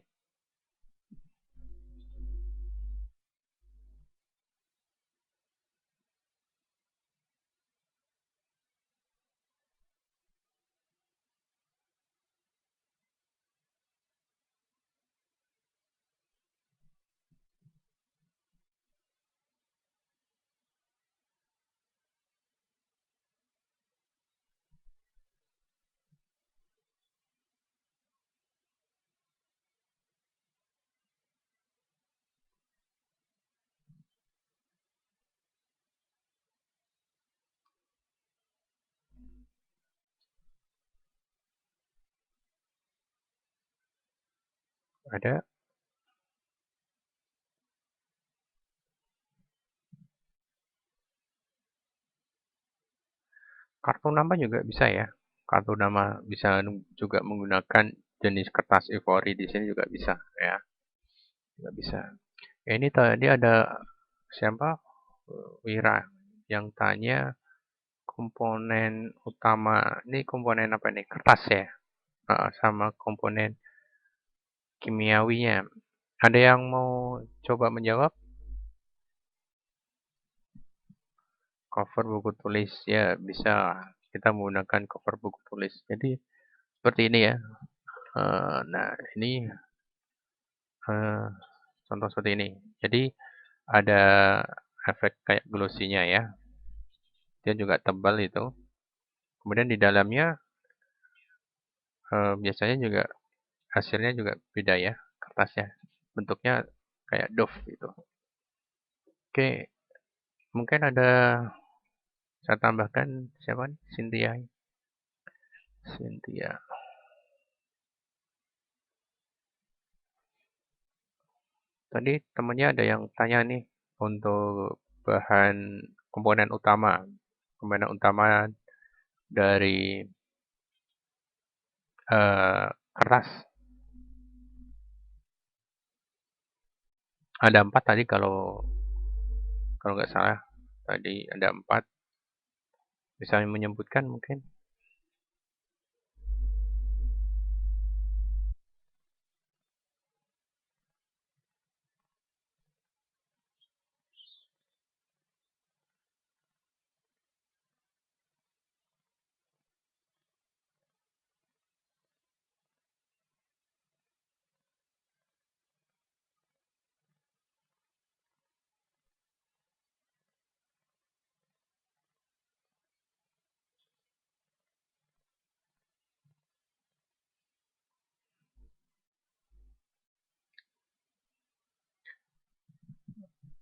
Ada kartu nama juga bisa ya. Kartu nama bisa juga menggunakan jenis kertas ivory di sini juga bisa ya. Juga bisa. Ya, ini tadi ada siapa? Wira yang tanya komponen utama. Ini komponen apa nih? Kertas ya. Sama komponen kimiawinya. Ada yang mau coba menjawab? Cover buku tulis ya bisa kita menggunakan cover buku tulis. Jadi seperti ini ya. Nah ini eh, contoh seperti ini. Jadi ada efek kayak glossy-nya ya. Dia juga tebal itu. Kemudian di dalamnya biasanya juga hasilnya juga beda ya kertasnya. Bentuknya kayak doff gitu. Oke, mungkin ada saya tambahkan siapa nih? Cynthia. Cynthia. Tadi temennya ada yang tanya nih untuk bahan komponen utama. Komponen utama dari kertas. Ada 4 tadi kalau kalau nggak salah. Tadi ada 4. Bisa menyebutkan mungkin.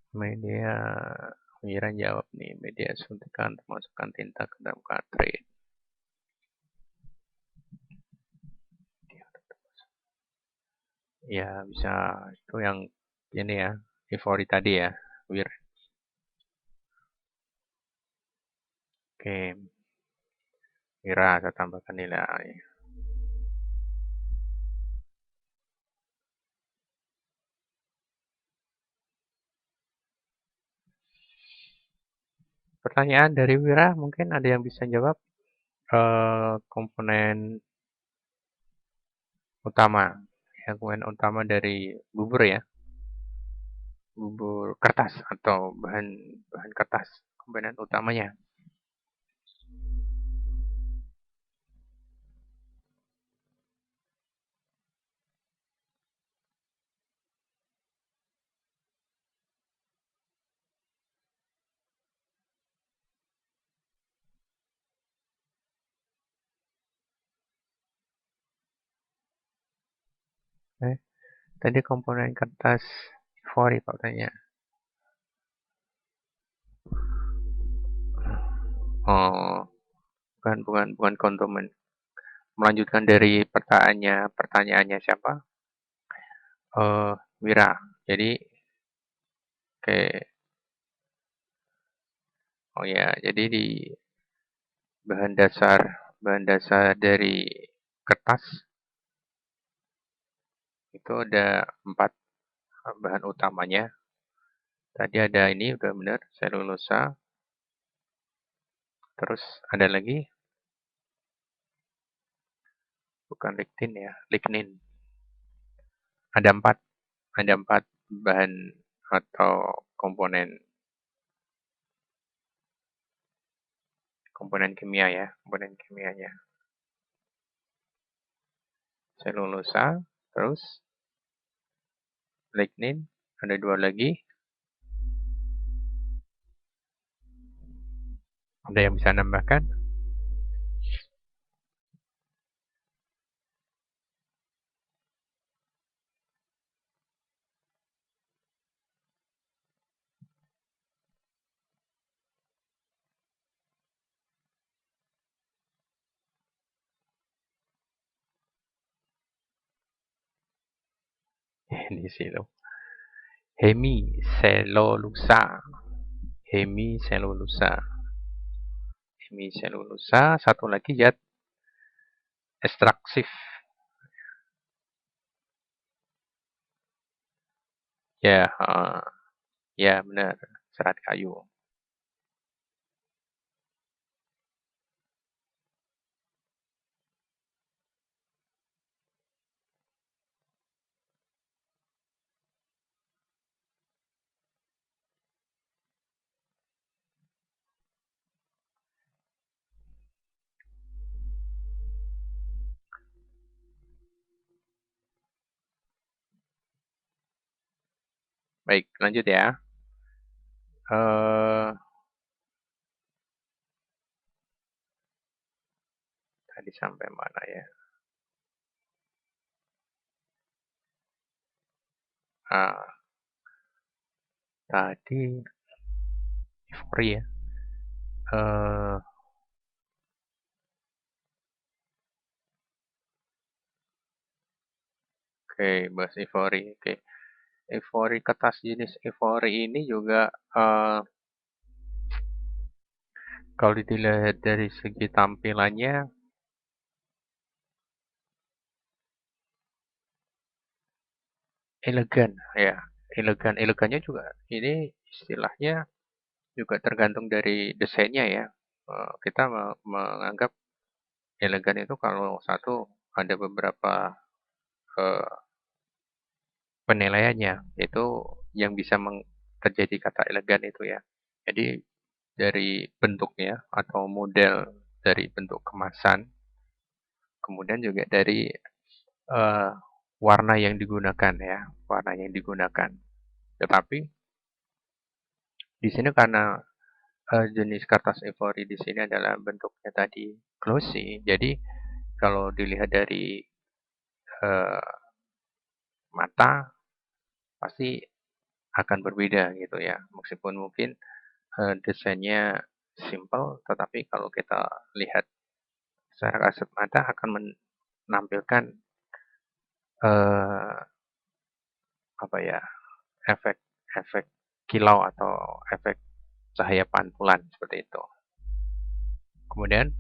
Media Mira jawab nih, media suntikan termasukkan tinta ke dalam cartridge. Ya bisa itu yang ini ya, ivory tadi ya, Wir. Oke, Mira saya tambahkan nilai. Pertanyaan dari Wira mungkin ada yang bisa jawab komponen utama, ya komponen utama dari bubur ya, bubur kertas atau bahan bahan kertas, komponen utamanya. Eh, tadi komponen kertas ivory Pak tanya. Oh, bukan konsumen. Melanjutkan dari pertanyaannya siapa? Wira. Jadi kayak oh ya, jadi di bahan dasar dari kertas Itu ada 4 bahan utamanya. Tadi ada ini udah benar, selulosa. Terus ada lagi, bukan lignin ya, lignin. Ada 4, ada 4 bahan atau komponen kimia ya, komponen kimianya. Selulosa, terus lignin, ada 2 lagi. Ada yang bisa nambahkan? Di situ. Hemiselulosa. Hemiselulosa. Hemiselulosa, satu lagi zat ekstraktif. Ya, ya benar, serat kayu. Baik, lanjut ya. Eh, tadi sampai mana ya? Ah, tadi euforia. Oke, bahas euforia. Oke, euforia, kertas jenis euforia ini juga kalau dilihat dari segi tampilannya elegan ya, elegan. Elegannya juga ini istilahnya juga tergantung dari desainnya ya. Kita menganggap elegan itu kalau satu ada beberapa eh, penilaiannya, itu yang bisa terjadi kata elegan itu ya. Jadi dari bentuknya atau model dari bentuk kemasan, kemudian juga dari eh, warna yang digunakan ya, warna yang digunakan. Tetapi di sini karena jenis kertas ivory di sini adalah bentuknya tadi glossy, jadi kalau dilihat dari eh, mata pasti akan berbeda gitu ya. Meskipun mungkin desainnya simple, tetapi kalau kita lihat secara kasat mata akan menampilkan eh, apa ya, efek-efek kilau atau efek cahaya pantulan seperti itu. Kemudian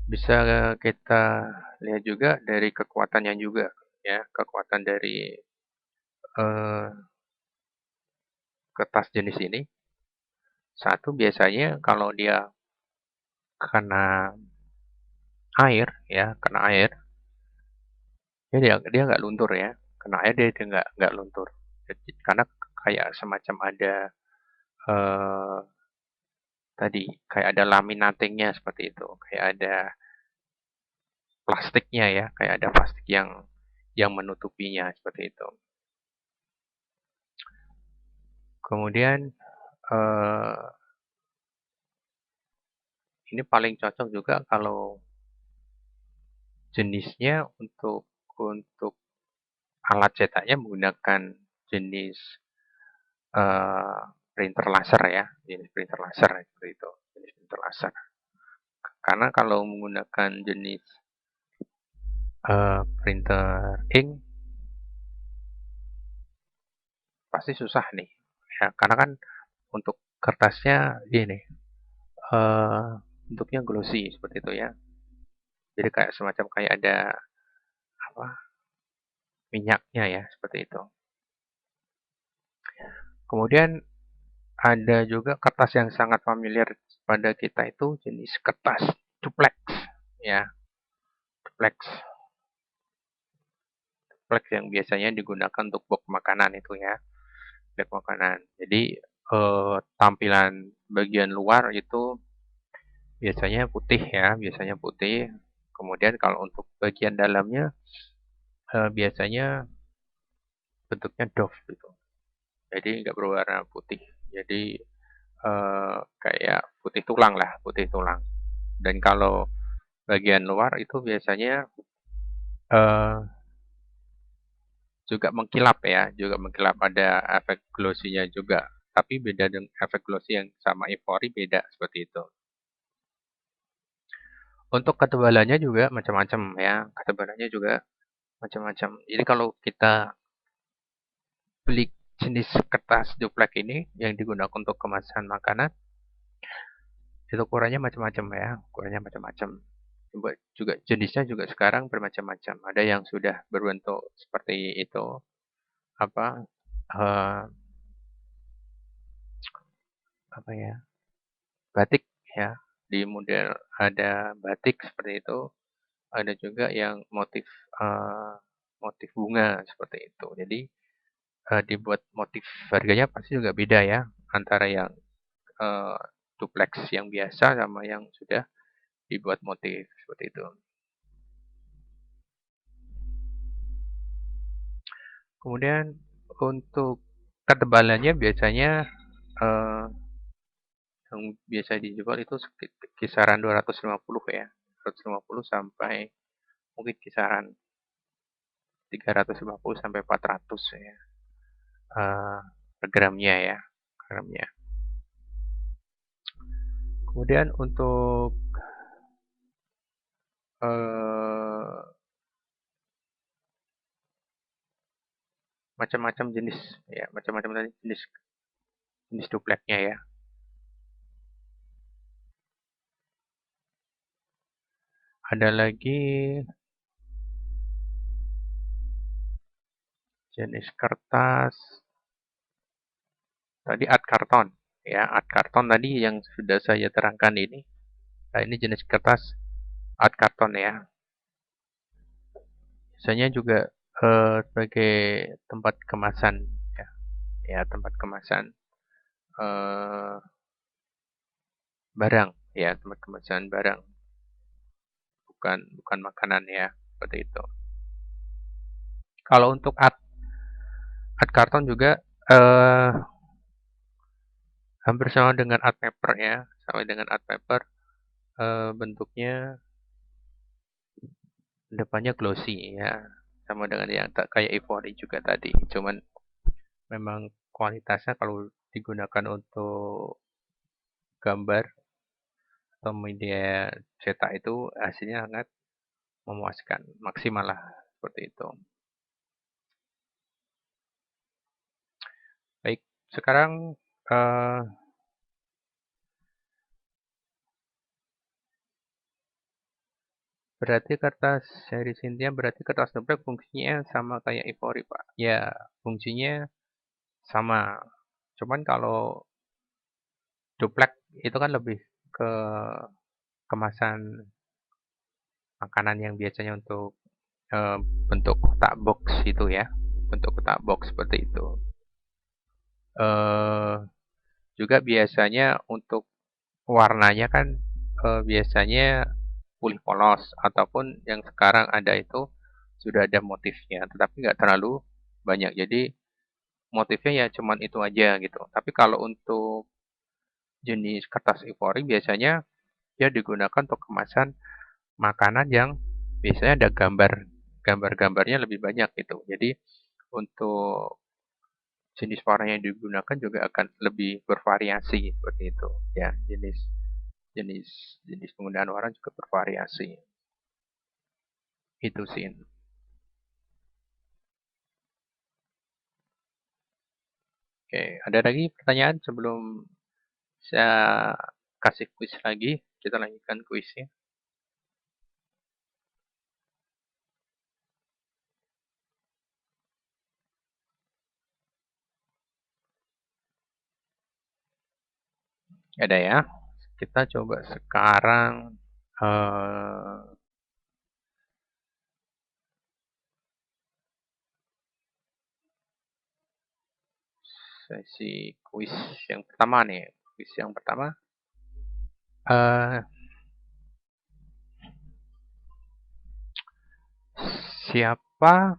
bisa kita lihat juga dari kekuatannya juga ya, kekuatan dari eh, kertas jenis ini. Satu biasanya kalau dia kena air ya, kena air, dia nggak luntur ya. Kena air dia nggak luntur. Jadi, karena kayak semacam ada eh, tadi kayak ada laminatingnya seperti itu, kayak ada plastiknya ya, kayak ada plastik yang menutupinya seperti itu. Kemudian eh, ini paling cocok juga kalau jenisnya untuk alat cetaknya menggunakan jenis eh, printer laser ya, jenis printer laser seperti itu, jenis printer laser. Karena kalau menggunakan jenis printer ink pasti susah nih, ya karena kan untuk kertasnya ini bentuknya glossy seperti itu ya. Jadi kayak semacam kayak ada apa minyaknya ya, seperti itu. Kemudian ada juga kertas yang sangat familiar pada kita itu jenis kertas duplex ya, duplex. Duplex yang biasanya digunakan untuk box makanan itu ya, box makanan. Jadi tampilan bagian luar itu biasanya putih ya, biasanya putih. Kemudian kalau untuk bagian dalamnya biasanya bentuknya doff gitu. Jadi nggak berwarna putih. Jadi kayak putih tulang lah, putih tulang. Dan kalau bagian luar itu biasanya eh, juga mengkilap ya, juga mengkilap, ada efek glossy-nya juga. Tapi beda dengan efek glossy yang sama Ivory, beda seperti itu. Untuk ketebalannya juga macam-macam ya, ketebalannya juga macam-macam. Jadi kalau kita beli jenis kertas duplex ini yang digunakan untuk kemasan makanan, itu ukurannya macam-macam ya, ukurannya macam-macam. Juga jenisnya juga sekarang bermacam-macam. Ada yang sudah berbentuk seperti itu, apa eh, apa ya, batik ya, di model ada batik seperti itu, ada juga yang motif eh, motif bunga seperti itu. Jadi dibuat motif, harganya pasti juga beda ya antara yang eh, duplex yang biasa sama yang sudah dibuat motif seperti itu. Kemudian untuk ketebalannya biasanya eh, yang biasa dijual itu kisaran 250 ya, 250 sampai mungkin kisaran 350 sampai 400 ya, per gramnya ya, gramnya. Kemudian untuk eh, macam-macam jenis ya, macam-macam jenis jenis dupleknya ya. Ada lagi jenis kertas tadi, art karton ya, art karton tadi yang sudah saya terangkan ini. Nah, ini jenis kertas art karton ya. Biasanya juga sebagai tempat kemasan ya, ya tempat kemasan eh, barang ya, tempat kemasan barang, bukan bukan makanan ya, seperti itu. Kalau untuk art karton juga eh, hampir sama dengan art paper ya, sama dengan art paper, bentuknya depannya glossy ya, sama dengan yang tak kayak ivory juga tadi. Cuman memang kualitasnya kalau digunakan untuk gambar atau media cetak itu hasilnya sangat memuaskan, maksimal lah seperti itu. Baik, sekarang eh, berarti kertas seri Cynthia, berarti kertas dompet fungsinya sama kayak ivory Pak. Ya, fungsinya sama. Cuman kalau duplek itu kan lebih ke kemasan makanan yang biasanya untuk eh, bentuk kotak box itu ya, bentuk kotak box seperti itu. eh Juga biasanya untuk warnanya kan biasanya pulih polos, ataupun yang sekarang ada itu sudah ada motifnya, tetapi nggak terlalu banyak. Jadi motifnya ya cuman itu aja gitu. Tapi kalau untuk jenis kertas ivory biasanya dia digunakan untuk kemasan makanan yang biasanya ada gambar-gambarnya lebih banyak gitu. Jadi untuk jenis warna yang digunakan juga akan lebih bervariasi seperti itu ya, jenis jenis jenis penggunaan warna juga bervariasi. Itu sih. Oke, ada lagi pertanyaan sebelum saya kasih kuis lagi? Kita lanjutkan kuisnya. Ada ya. Kita coba sekarang eh, sesi kuis yang pertama nih. Kuis yang pertama. eh siapa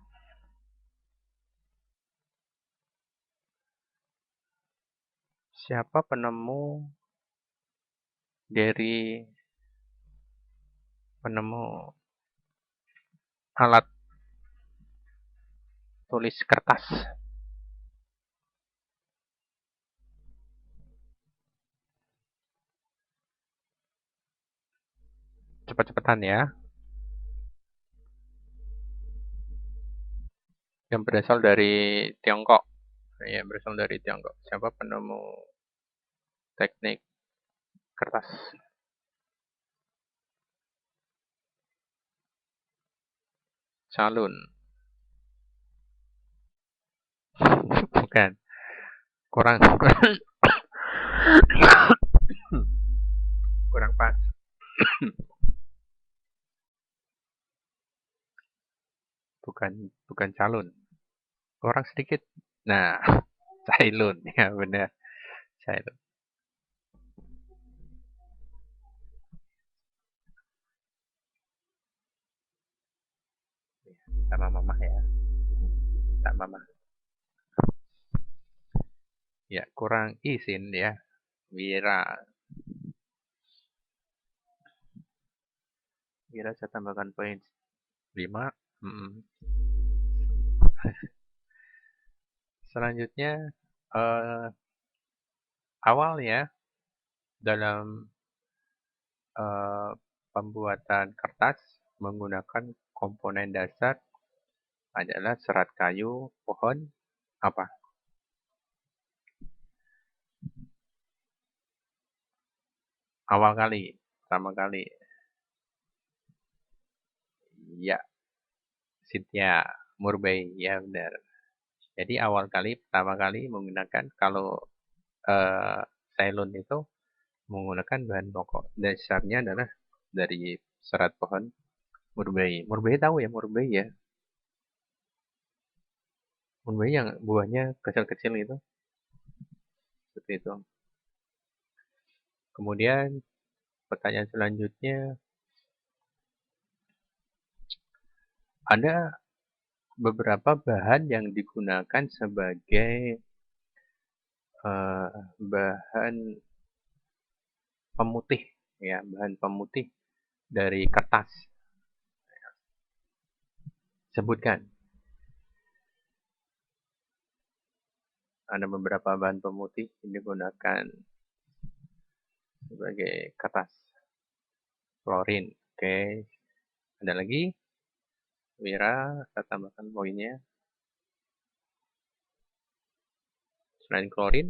siapa penemu dari penemu alat tulis kertas? Cepat-cepatan ya. Yang berasal dari Tiongkok. Ya, berasal dari Tiongkok. Siapa penemu teknik kertas? Calun. Bukan. Kurang kurang pas. Bukan bukan calun. Kurang sedikit. Nah, Cailun ya benar. Cailun. Sama mama ya. Tak mama. Ya, kurang izin ya. Wira. Wira saya tambahkan poin 5. Selanjutnya eh, awal ya dalam eh, pembuatan kertas menggunakan komponen dasar adalah serat kayu, pohon, apa? Awal kali, pertama kali. Ya, Cynthia Murbei, ya benar. Jadi awal kali, pertama kali menggunakan kalau eh, Ceylon itu menggunakan bahan pokok dasarnya adalah dari serat pohon Murbei. Murbei tahu ya Murbei ya? Murbei yang buahnya kecil-kecil itu, seperti itu. Kemudian pertanyaan selanjutnya, ada beberapa bahan yang digunakan sebagai bahan pemutih, ya, bahan pemutih dari kertas. Sebutkan. Ada beberapa bahan pemutih yang digunakan sebagai kertas. Klorin, oke. Ada lagi? Wira, saya tambahkan poinnya. Selain klorin,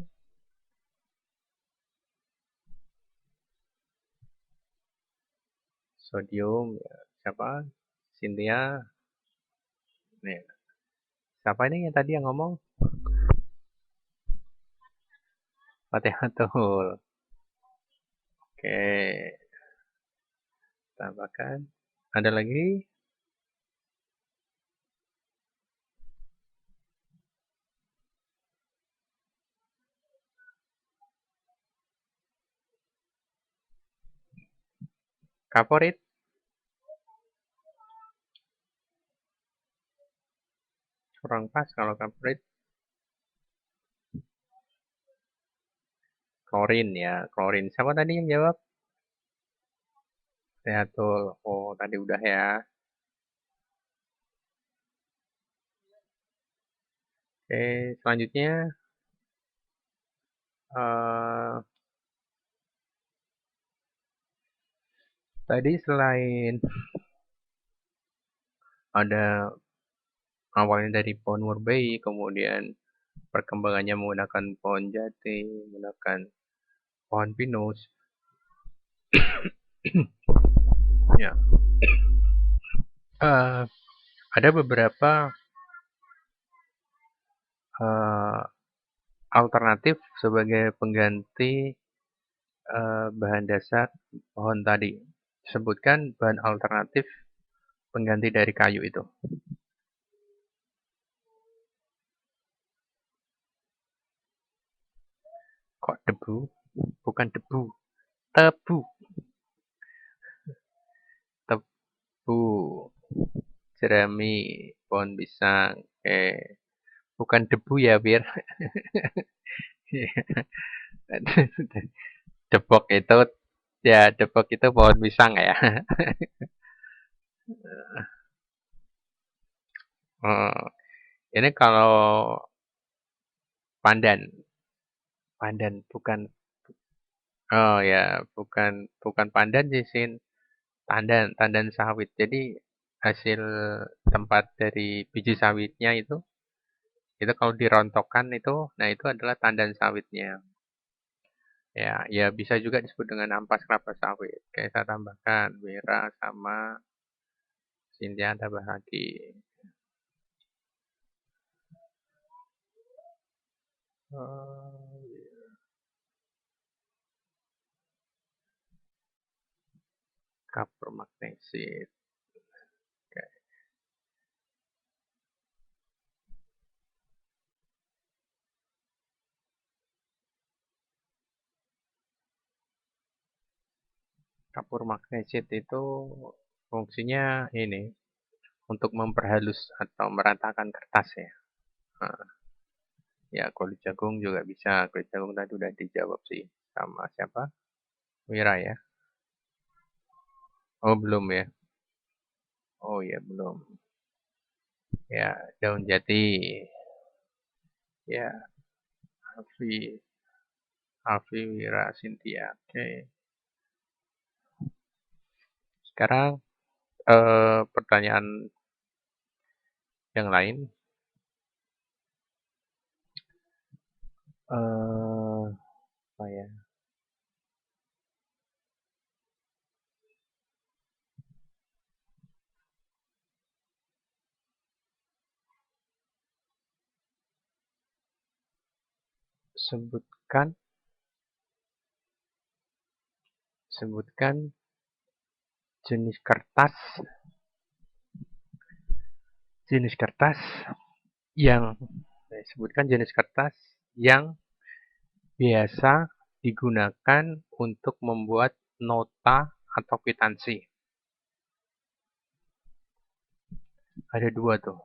sodium, ya. Siapa? Cynthia. Nih. Siapa ini yang tadi yang ngomong? Fatihah. Oke, tambahkan. Ada lagi? Kaporit? Kurang pas kalau kaporit. Klorin ya, klorin. Siapa tadi yang jawab? Betul. Oh, tadi udah ya. Oke, selanjutnya eh tadi selain ada awalnya dari pohon murbei, kemudian perkembangannya menggunakan pohon jati, menggunakan pohon pinus. Ya, eh, ada beberapa eh, alternatif sebagai pengganti bahan dasar pohon tadi. Sebutkan bahan alternatif pengganti dari kayu itu. Kok debu? Bukan debu. Tebu. Tebu. Jerami. Pohon pisang. Bukan debu ya, biar. Depok itu, ya Depok itu pohon pisang ya. Ini kalau pandan. Pandan bukan. Oh ya, bukan bukan pandan sih, Sin. Tandan sawit. Jadi hasil tempat dari biji sawitnya itu kalau dirontokkan itu, nah itu adalah tandan sawitnya. Ya, ya bisa juga disebut dengan ampas kelapa sawit. Kayak saya tambahkan Wira sama Cynthia tambah lagi. Kapur magnesit. Kapur magnesit itu fungsinya ini untuk memperhalus atau meratakan kertas ya. Nah, ya kulit jagung juga bisa. Kulit jagung tadi udah dijawab sih sama siapa? Wira ya. Oh belum ya. Oh ya belum. Ya daun jati. Ya Alfi Alfi Wira Cynthia. Oke. Sekarang pertanyaan yang lain. Apa ya? Sebutkan jenis kertas yang sebutkan jenis kertas yang biasa digunakan untuk membuat nota atau kwitansi. Ada dua tuh.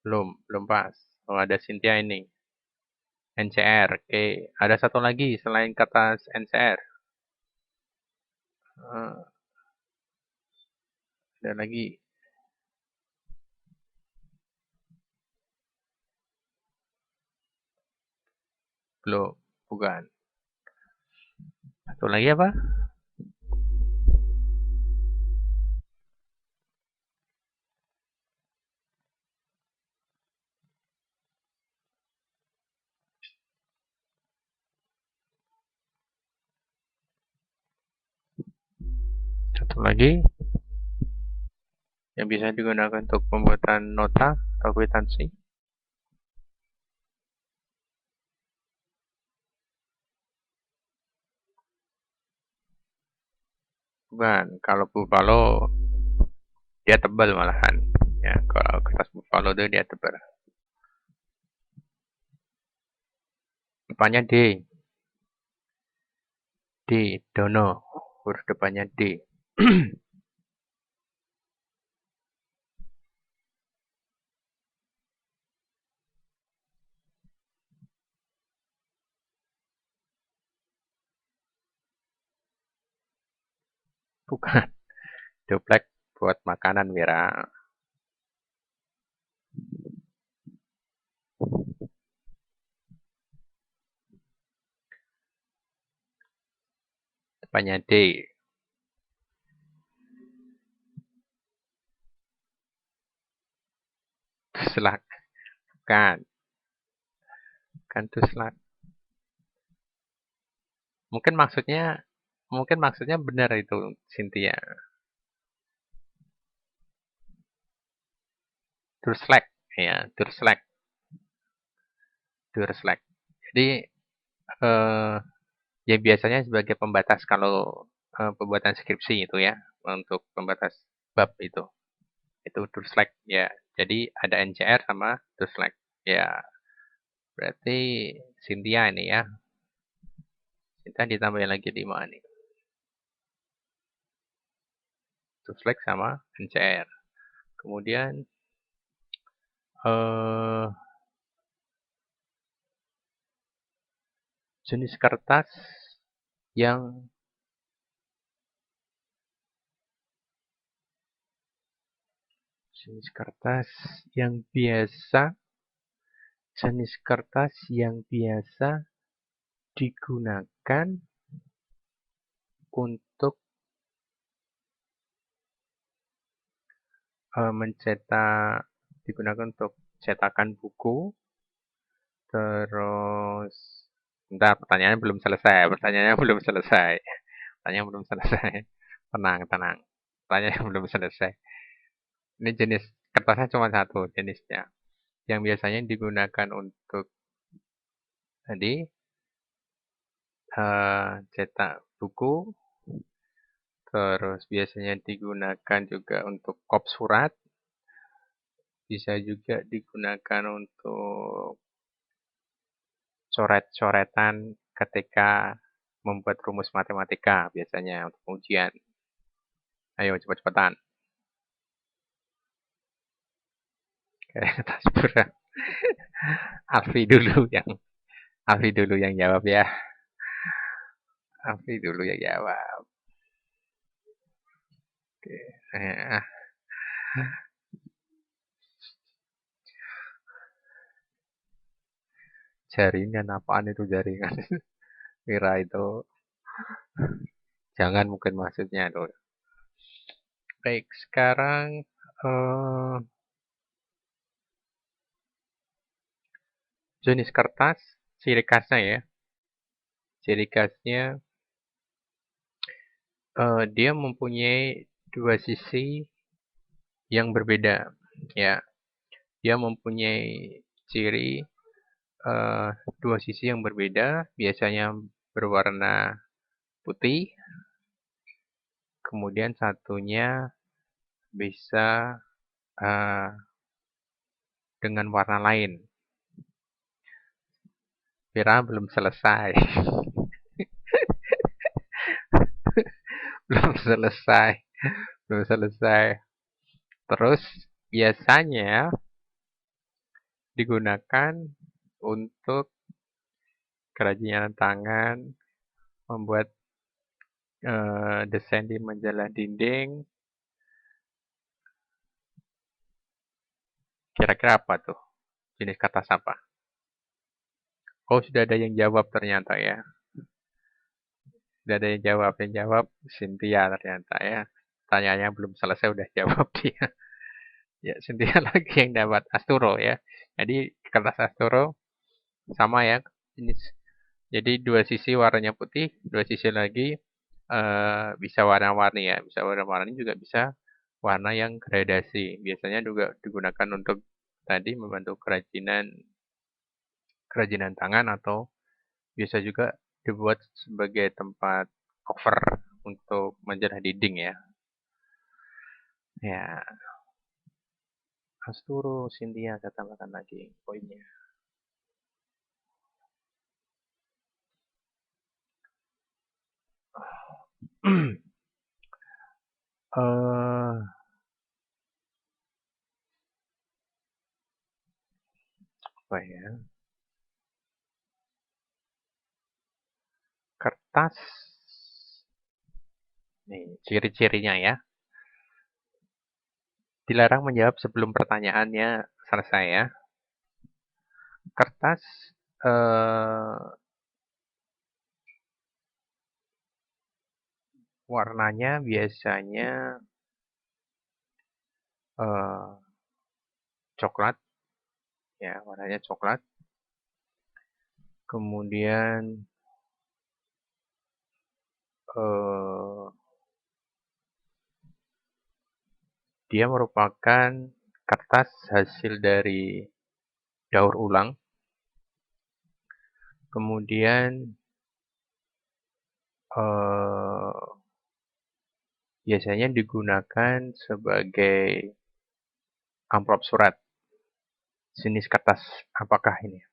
Belum pas. Oh, ada Cynthia ini. NCR. Oke. Ada satu lagi selain kertas NCR. Ada lagi. Belum. Bukan. Satu lagi apa? Satu lagi yang bisa digunakan untuk pembuatan nota atau kwitansi. Bukan. Kalau Buffalo dia tebal malahan. Ya, kalau kertas Buffalo itu dia tebal. Depannya D. D. Dono. Huruf depannya D. Bukan. Doplek buat makanan, Wira. Depannya D. Tuslak. Bukan. Bukan tuslak. Mungkin maksudnya benar itu, Cynthia. Tuslak. ya, Durslack. Jadi ya biasanya sebagai pembatas kalau pembuatan skripsi itu ya, untuk pembatas bab itu Durslack ya. Jadi ada NCR sama Durslack ya. Berarti Cynthia ini ya. Cynthia ditambahin lagi 5 nih. Durslack sama NCR. Kemudian eh, jenis kertas yang jenis kertas yang biasa jenis kertas yang biasa digunakan untuk mencetak digunakan untuk cetakan buku. Terus bentar, pertanyaannya belum selesai. Pertanyaan belum selesai. Tenang, tenang. Pertanyaan belum selesai. Ini jenis kertasnya cuma satu jenisnya. Yang biasanya digunakan untuk tadi cetak buku, terus biasanya digunakan juga untuk kop surat, bisa juga digunakan untuk coret-coretan ketika membuat rumus matematika biasanya untuk ujian. Ayo cepat-cepatan. Kertas pura. Alfi dulu yang jawab ya. Alfi dulu yang jawab. Oke. Jaringan apaan itu jaringan? Kira itu jangan mungkin maksudnya tuh. Baik, sekarang jenis kertas, ciri khasnya ya. Ciri khasnya dia mempunyai dua sisi yang berbeda. Ya, dia mempunyai ciri dua sisi yang berbeda, biasanya berwarna putih, kemudian satunya bisa dengan warna lain. Kira belum selesai. belum selesai. Belum selesai. Terus biasanya digunakan untuk kerajinan tangan, membuat desain di majalah dinding. Kira-kira apa tuh? Jenis kertas apa? Oh, sudah ada yang jawab ternyata ya. Sudah ada yang jawab. Yang jawab Cynthia ternyata ya. Tanyanya belum selesai udah jawab dia. Ya, Cynthia lagi yang dapat Asturo ya. Jadi kertas Asturo sama ya. Jadi dua sisi warnanya putih, dua sisi lagi bisa warna-warni ya. Bisa warna-warni juga bisa warna yang gradasi. Biasanya juga digunakan untuk tadi membantu kerajinan tangan atau bisa juga dibuat sebagai tempat cover untuk majalah dinding ya. Ya, Asturo, Cynthia, saya tambahkan lagi poinnya. Apa ya? Kertas. Nih, ciri-cirinya ya. Dilarang menjawab sebelum pertanyaannya selesai ya. Kertas warnanya biasanya coklat. Ya, warnanya coklat. Kemudian dia merupakan kertas hasil dari daur ulang. Kemudian biasanya digunakan sebagai amplop surat. Jenis kertas apakah ini?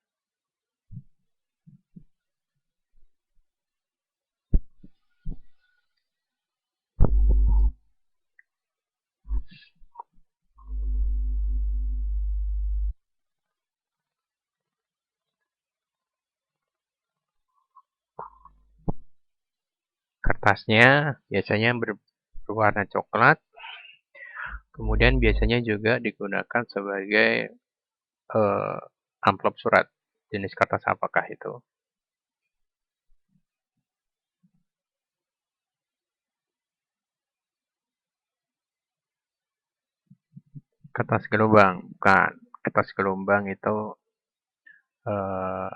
Kertasnya biasanya berwarna coklat. Kemudian biasanya juga digunakan sebagai amplop surat. Jenis kertas apakah itu? Kertas gelombang, bukan. Kertas gelombang itu eh,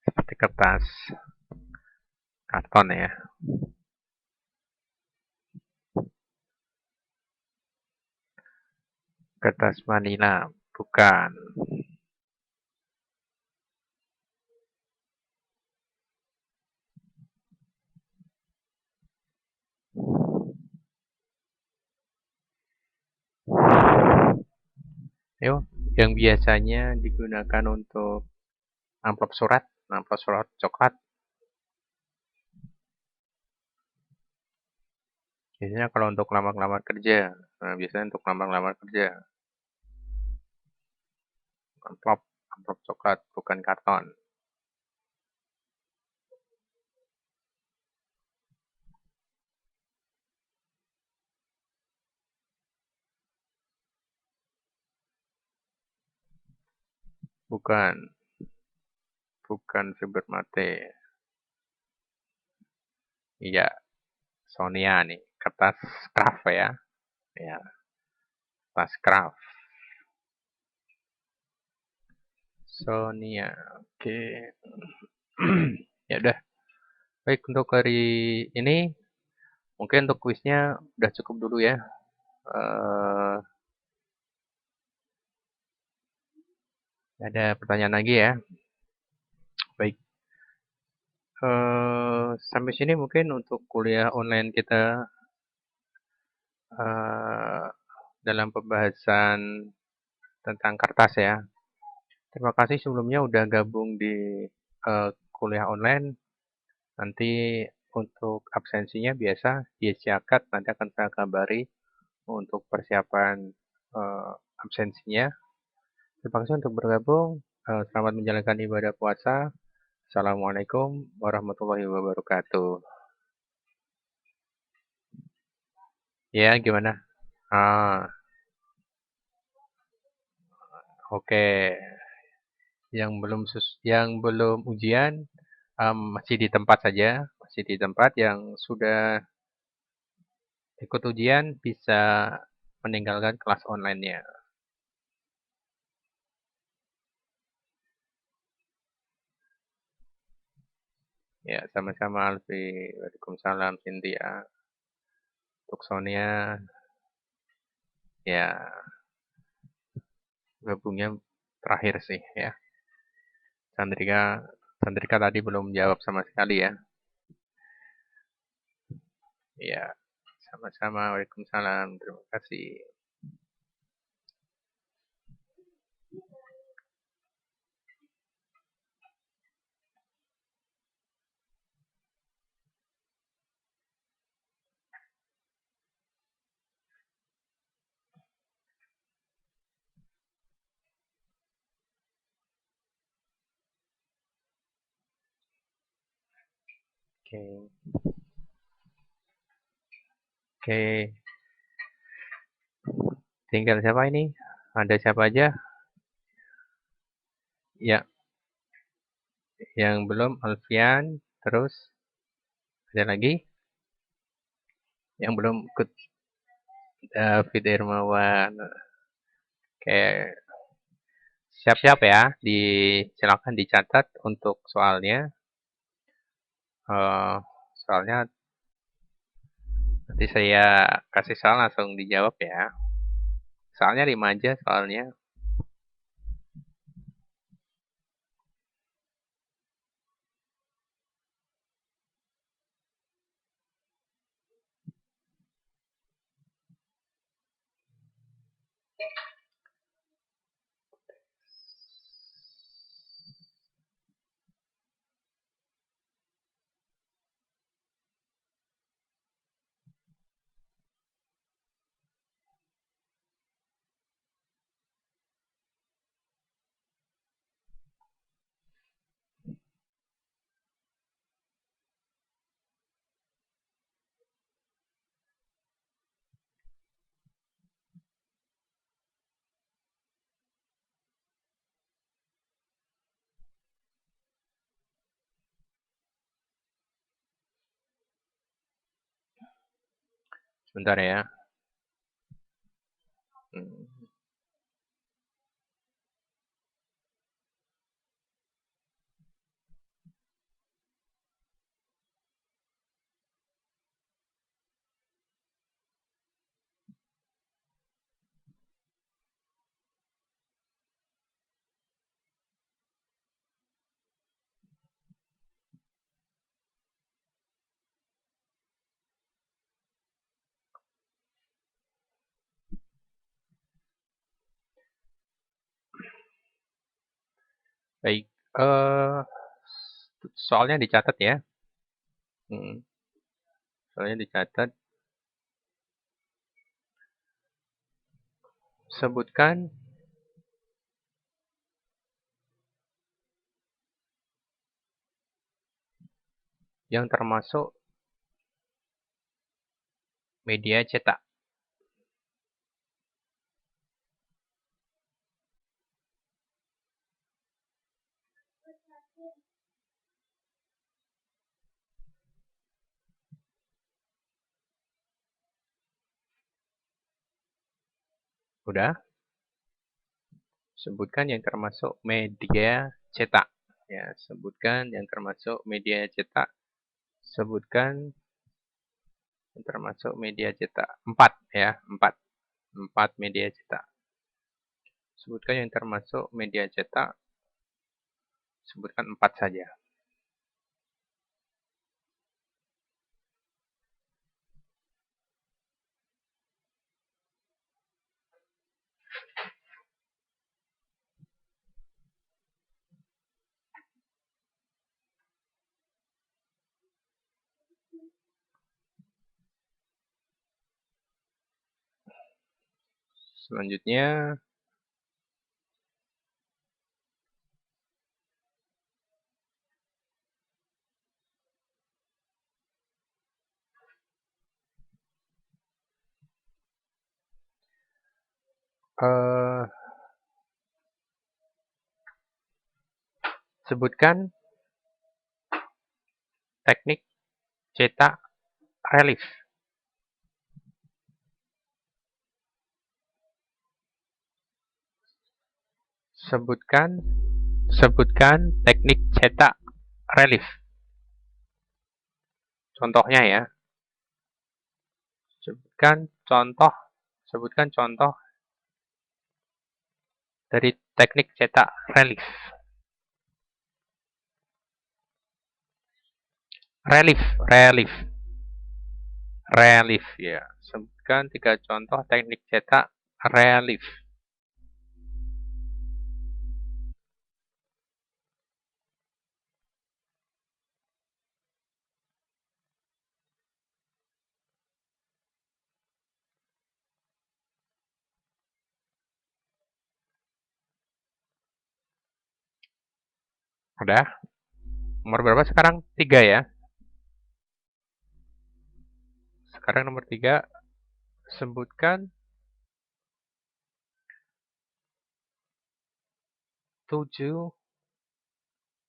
seperti kertas karton ya. Kertas manila, bukan. Yuk, yang biasanya digunakan untuk amplop surat coklat. Biasanya kalau untuk lamar-lamar kerja, biasanya untuk lamar-lamar kerja, amplop, amplop coklat, bukan karton. Bukan, bukan fiber mate. Iya, Sonia nih, kertas craft ya. Ya, kertas craft. Sonia, oke. Ya udah, baik untuk hari ini, mungkin untuk kuisnya udah cukup dulu ya. Eh, ada pertanyaan lagi ya. Baik, sampai sini mungkin untuk kuliah online kita eh, dalam pembahasan tentang kertas ya. Terima kasih sebelumnya udah gabung di kuliah online. Nanti untuk absensinya biasa diisiakan, nanti akan saya kabari untuk persiapan eh, absensinya. Terima kasih untuk bergabung. Selamat menjalankan ibadah puasa. Assalamualaikum warahmatullahi wabarakatuh. Ya, gimana? Ah, oke. Yang belum ujian masih di tempat saja, masih di tempat. Yang sudah ikut ujian bisa meninggalkan kelas online-nya. Ya, sama-sama Alfi. Waalaikumsalam Cynthia. Untuk Sonia, ya gabungnya terakhir sih ya. Chandrika, Chandrika tadi belum jawab sama sekali ya. Ya, sama-sama. Waalaikumsalam. Terima kasih. Oke, oke. Tinggal siapa ini? Ada siapa aja? Ya, yang belum Alfian. Terus ada lagi yang belum ikut David Hermawan. Oke, siap-siap ya. Silakan dicatat untuk soalnya. Eh, soalnya nanti saya kasih soal langsung dijawab ya. Soalnya 5 aja soalnya. Sebentar ya. Hmm. Baik. Soalnya dicatat ya. Hmm. Soalnya dicatat. Sebutkan yang termasuk media cetak. Udah? Sebutkan yang termasuk media cetak. Ya, sebutkan yang termasuk media cetak. Sebutkan yang termasuk media cetak. 4 ya, 4. 4 media cetak. Sebutkan yang termasuk media cetak. Sebutkan 4 saja. Selanjutnya, sebutkan teknik cetak relief. Sebutkan teknik cetak relief. Contohnya ya. Sebutkan contoh dari teknik cetak relief. Relief ya. Sebutkan 3 contoh teknik cetak relief. Udah? Nomor berapa sekarang? 3 ya. Sekarang nomor 3. Sebutkan 7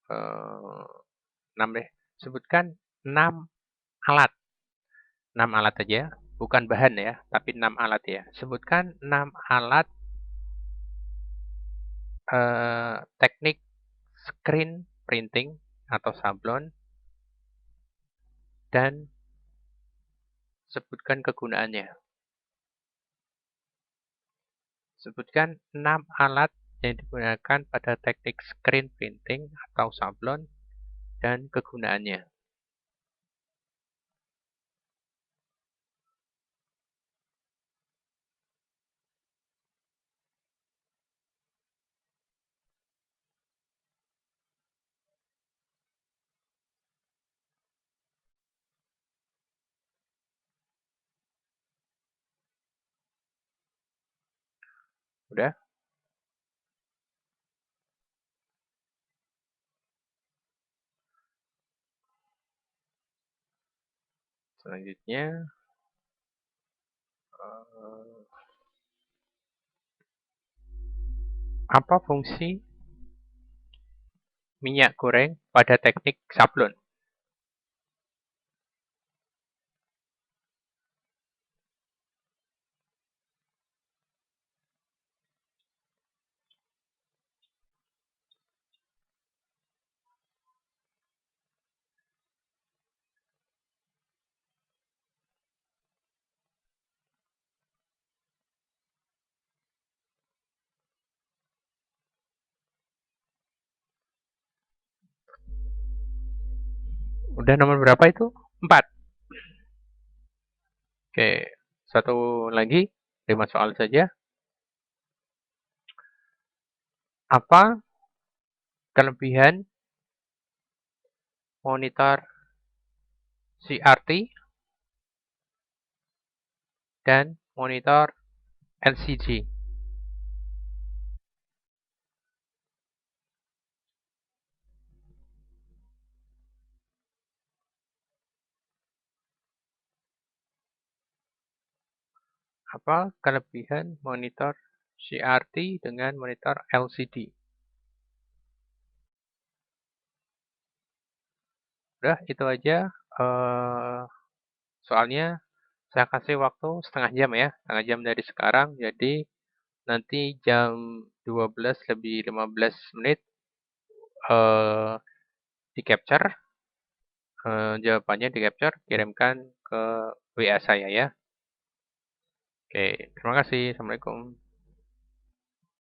6 deh. Sebutkan 6 alat. 6 alat aja, bukan bahan ya, tapi 6 alat ya. Sebutkan 6 alat teknik screen printing atau sablon dan sebutkan kegunaannya. Sebutkan 6 alat yang digunakan pada teknik screen printing atau sablon dan kegunaannya. Udah? Selanjutnya, apa fungsi minyak goreng pada teknik sablon? Udah nomor berapa itu? 4. Oke, satu lagi, 5 soal saja. Apa kelebihan monitor CRT dan monitor LCD? Apa kelebihan monitor CRT dengan monitor LCD? Udah, itu aja. Soalnya saya kasih waktu setengah jam ya, setengah jam dari sekarang. Jadi nanti jam 12 lebih 15 menit eh, di capture, jawabannya di capture, kirimkan ke WA saya ya. Oke, terima kasih. Assalamualaikum.